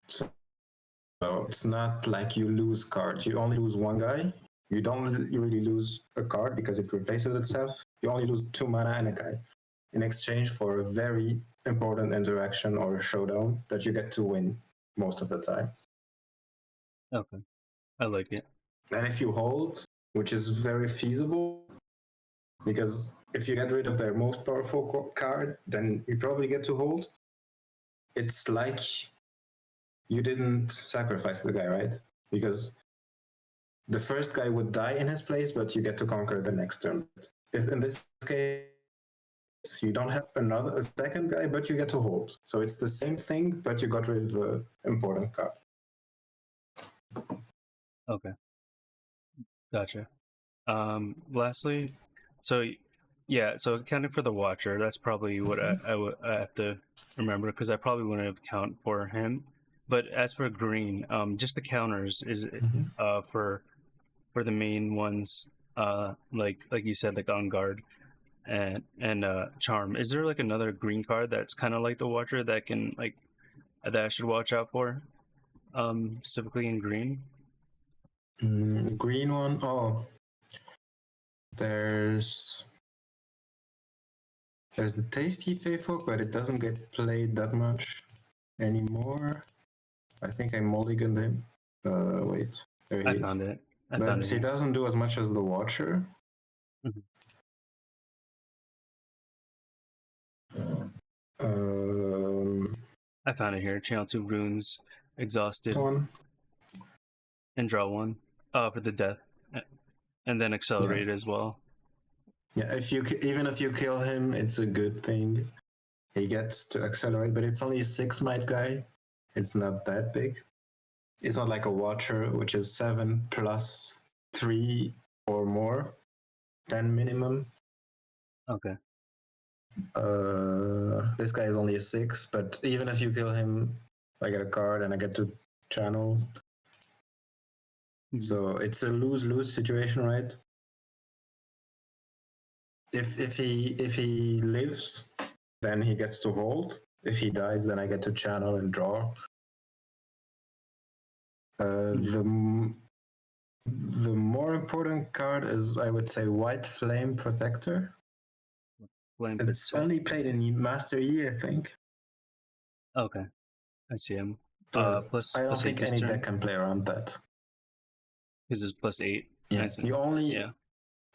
So it's not like you lose cards. You only lose one guy. You don't really lose a card because it replaces itself. You only lose 2 mana and a guy in exchange for a very important interaction or a showdown that you get to win most of the time. Okay. I like it. And if you hold, which is very feasible, because if you get rid of their most powerful card, then you probably get to hold. It's like you didn't sacrifice the guy, right? Because the first guy would die in his place, but you get to conquer the next turn. If in this case, you don't have a second guy, but you get to hold. So it's the same thing, but you got rid of the important card. Okay. Gotcha. Lastly, so accounting for the Watcher, that's probably what I have to remember, because I probably wouldn't have count for him. But as for green, just the counters is for the main ones, like you said, like On Guard and Charm. Is there like another green card that's kind of like the Watcher that can that I should watch out for, specifically in green? Green one? Oh, there's the Tasty Faithful, but it doesn't get played that much anymore. I think I mulliganed him. Wait, there he is. Found it. But he doesn't do as much as the Watcher. I found it here. Channel 2 runes, exhausted, and draw 1 for the death, and then accelerate as well. Yeah, even if you kill him, it's a good thing. He gets to accelerate, but it's only a 6 might guy. It's not that big. It's not like a Watcher, which is 7 plus 3 or more, 10 minimum. Okay. This guy is only a 6, but even if you kill him, I get a card and I get to channel. So it's a lose-lose situation, right? If he lives, then he gets to hold. If he dies, then I get to channel and draw. The more important card is, I would say, White Flame Protector. It's only played in Master Yi, I think. Okay, I see him. Plus, I don't think any deck can play around that. This is +8. Yeah, you only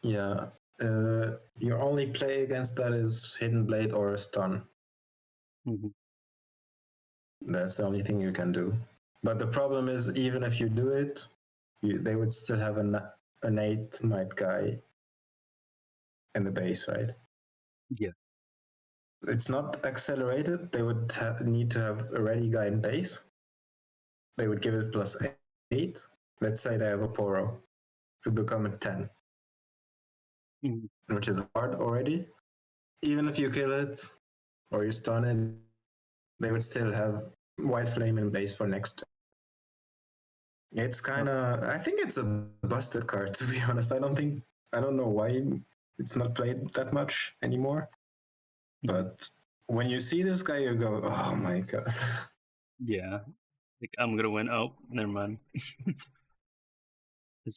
your only play against that is Hidden Blade or a stun. That's the only thing you can do. But the problem is, even if you do it, they would still have an 8 might guy in the base, right? Yeah. It's not accelerated. They would need to have a ready guy in base. They would give it +8. Let's say they have a Poro to become a 10, which is hard already. Even if you kill it or you stun it, they would still have White Flame in base for next. It's kind of, I think it's a busted card, to be honest. I don't know why it's not played that much anymore. But when you see this guy, you go, oh my god. Yeah. Like, I'm going to win. Oh, never mind.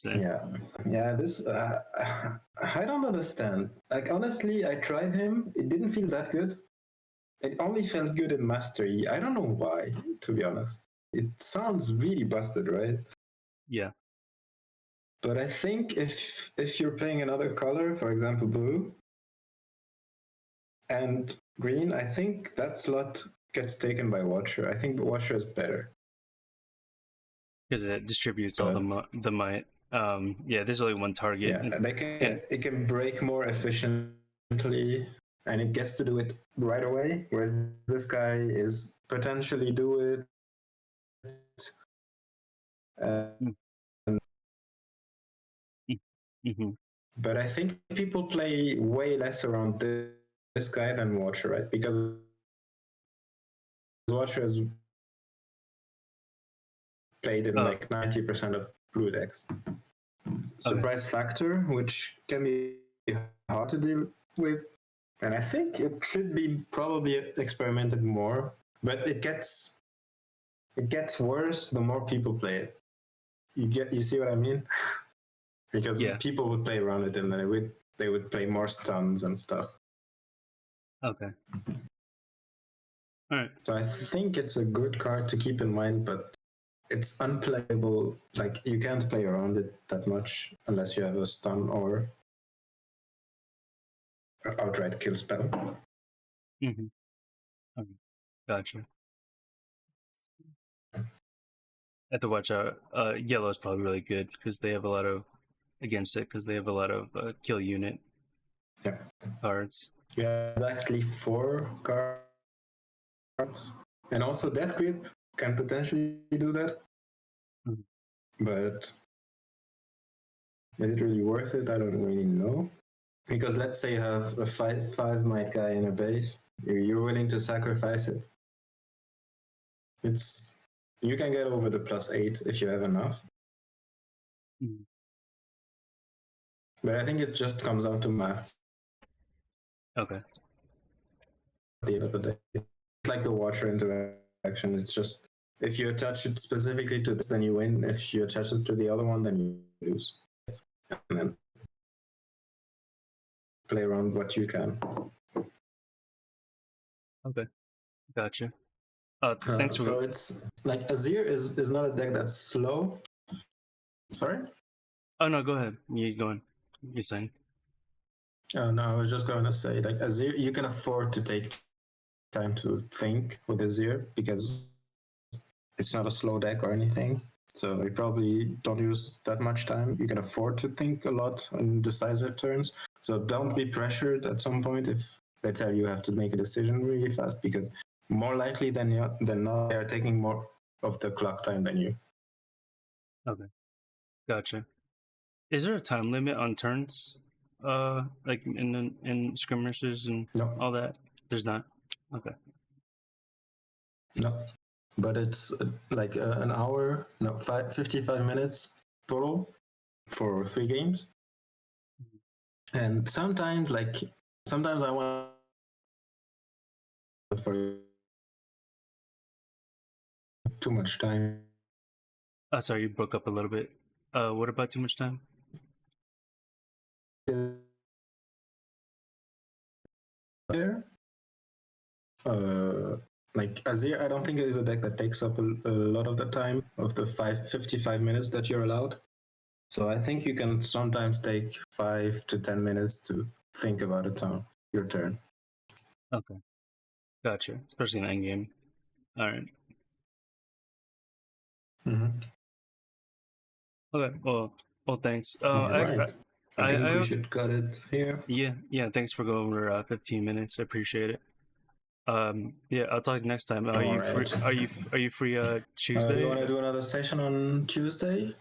Yeah, this, I don't understand. Like, honestly, I tried him. It didn't feel that good. It only felt good in Master Yi. I don't know why, to be honest. It sounds really busted, right? Yeah. But I think if you're playing another color, for example, blue and green, I think that slot gets taken by Watcher. I think Watcher is better. Because it distributes all the might. Yeah, there's only one target. Yeah, it can break more efficiently, and it gets to do it right away. Whereas this guy is potentially do it. But I think people play way less around this guy than Watcher, right? Because Watcher is played in like 90% of blue decks. Surprise factor, which can be hard to deal with, and I think it should be probably experimented more. But it gets worse the more people play it. You see what I mean? Because people would play around it, and then they would play more stuns and stuff. Okay. All right. So I think it's a good card to keep in mind, but it's unplayable. Like, you can't play around it that much unless you have a stun or outright kill spell. Okay. Gotcha. I have to watch out. Yellow is probably really good because they have a lot of kill unit cards. Yeah, exactly 4 cards. And also Death Grip can potentially do that. But is it really worth it? I don't really know. Because let's say you have a 5 might guy in a base, you're willing to sacrifice it. You can get over the +8 if you have enough. But I think it just comes down to maths. Okay. At the end of the day, it's like the Watcher interaction. It's just, if you attach it specifically to this, then you win. If you attach it to the other one, then you lose. And then play around what you can. Okay. Gotcha. Thanks for so it's like Azir is not a deck that's slow. Sorry? Oh no, go ahead. You going? You're saying? No, I was just going to say, like, Azir, you can afford to take time to think with Azir because it's not a slow deck or anything. So you probably don't use that much time. You can afford to think a lot on decisive turns. So don't be pressured at some point if they tell you have to make a decision really fast, because more likely than not, they are taking more of the clock time than you. Okay. Gotcha. Is there a time limit on turns? Like in skirmishes and all that? There's not. Okay. No. but it's like an hour, no, 55 minutes total for 3 games. And sometimes I want for too much time. Sorry, you broke up a little bit. What about too much time? There, like Azir, I don't think it is a deck that takes up a lot of the time of the 55 minutes that you're allowed. So I think you can sometimes take 5 to 10 minutes to think about your turn. Okay, gotcha. Especially in endgame. All right. Mm-hmm. Okay. Well, thanks. All right. I think we I should cut it here. yeah. Thanks for going over 15 minutes. I appreciate it. Yeah, I'll talk to you next time. Are you free? Right. Are you free Do you Tuesday? want to do another session on Tuesday?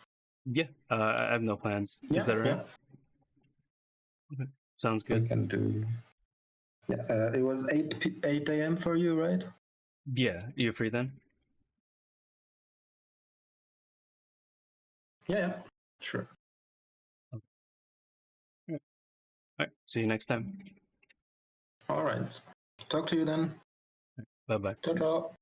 Yeah. I have no plans. Yeah, Is that right? yeah. Okay. Sounds We good. can do. Yeah, it was 8 a.m. for you, right? Yeah, you free then? Yeah, sure. Okay. All right. See you next time. All right. Talk to you then. Bye bye. Ciao, ciao.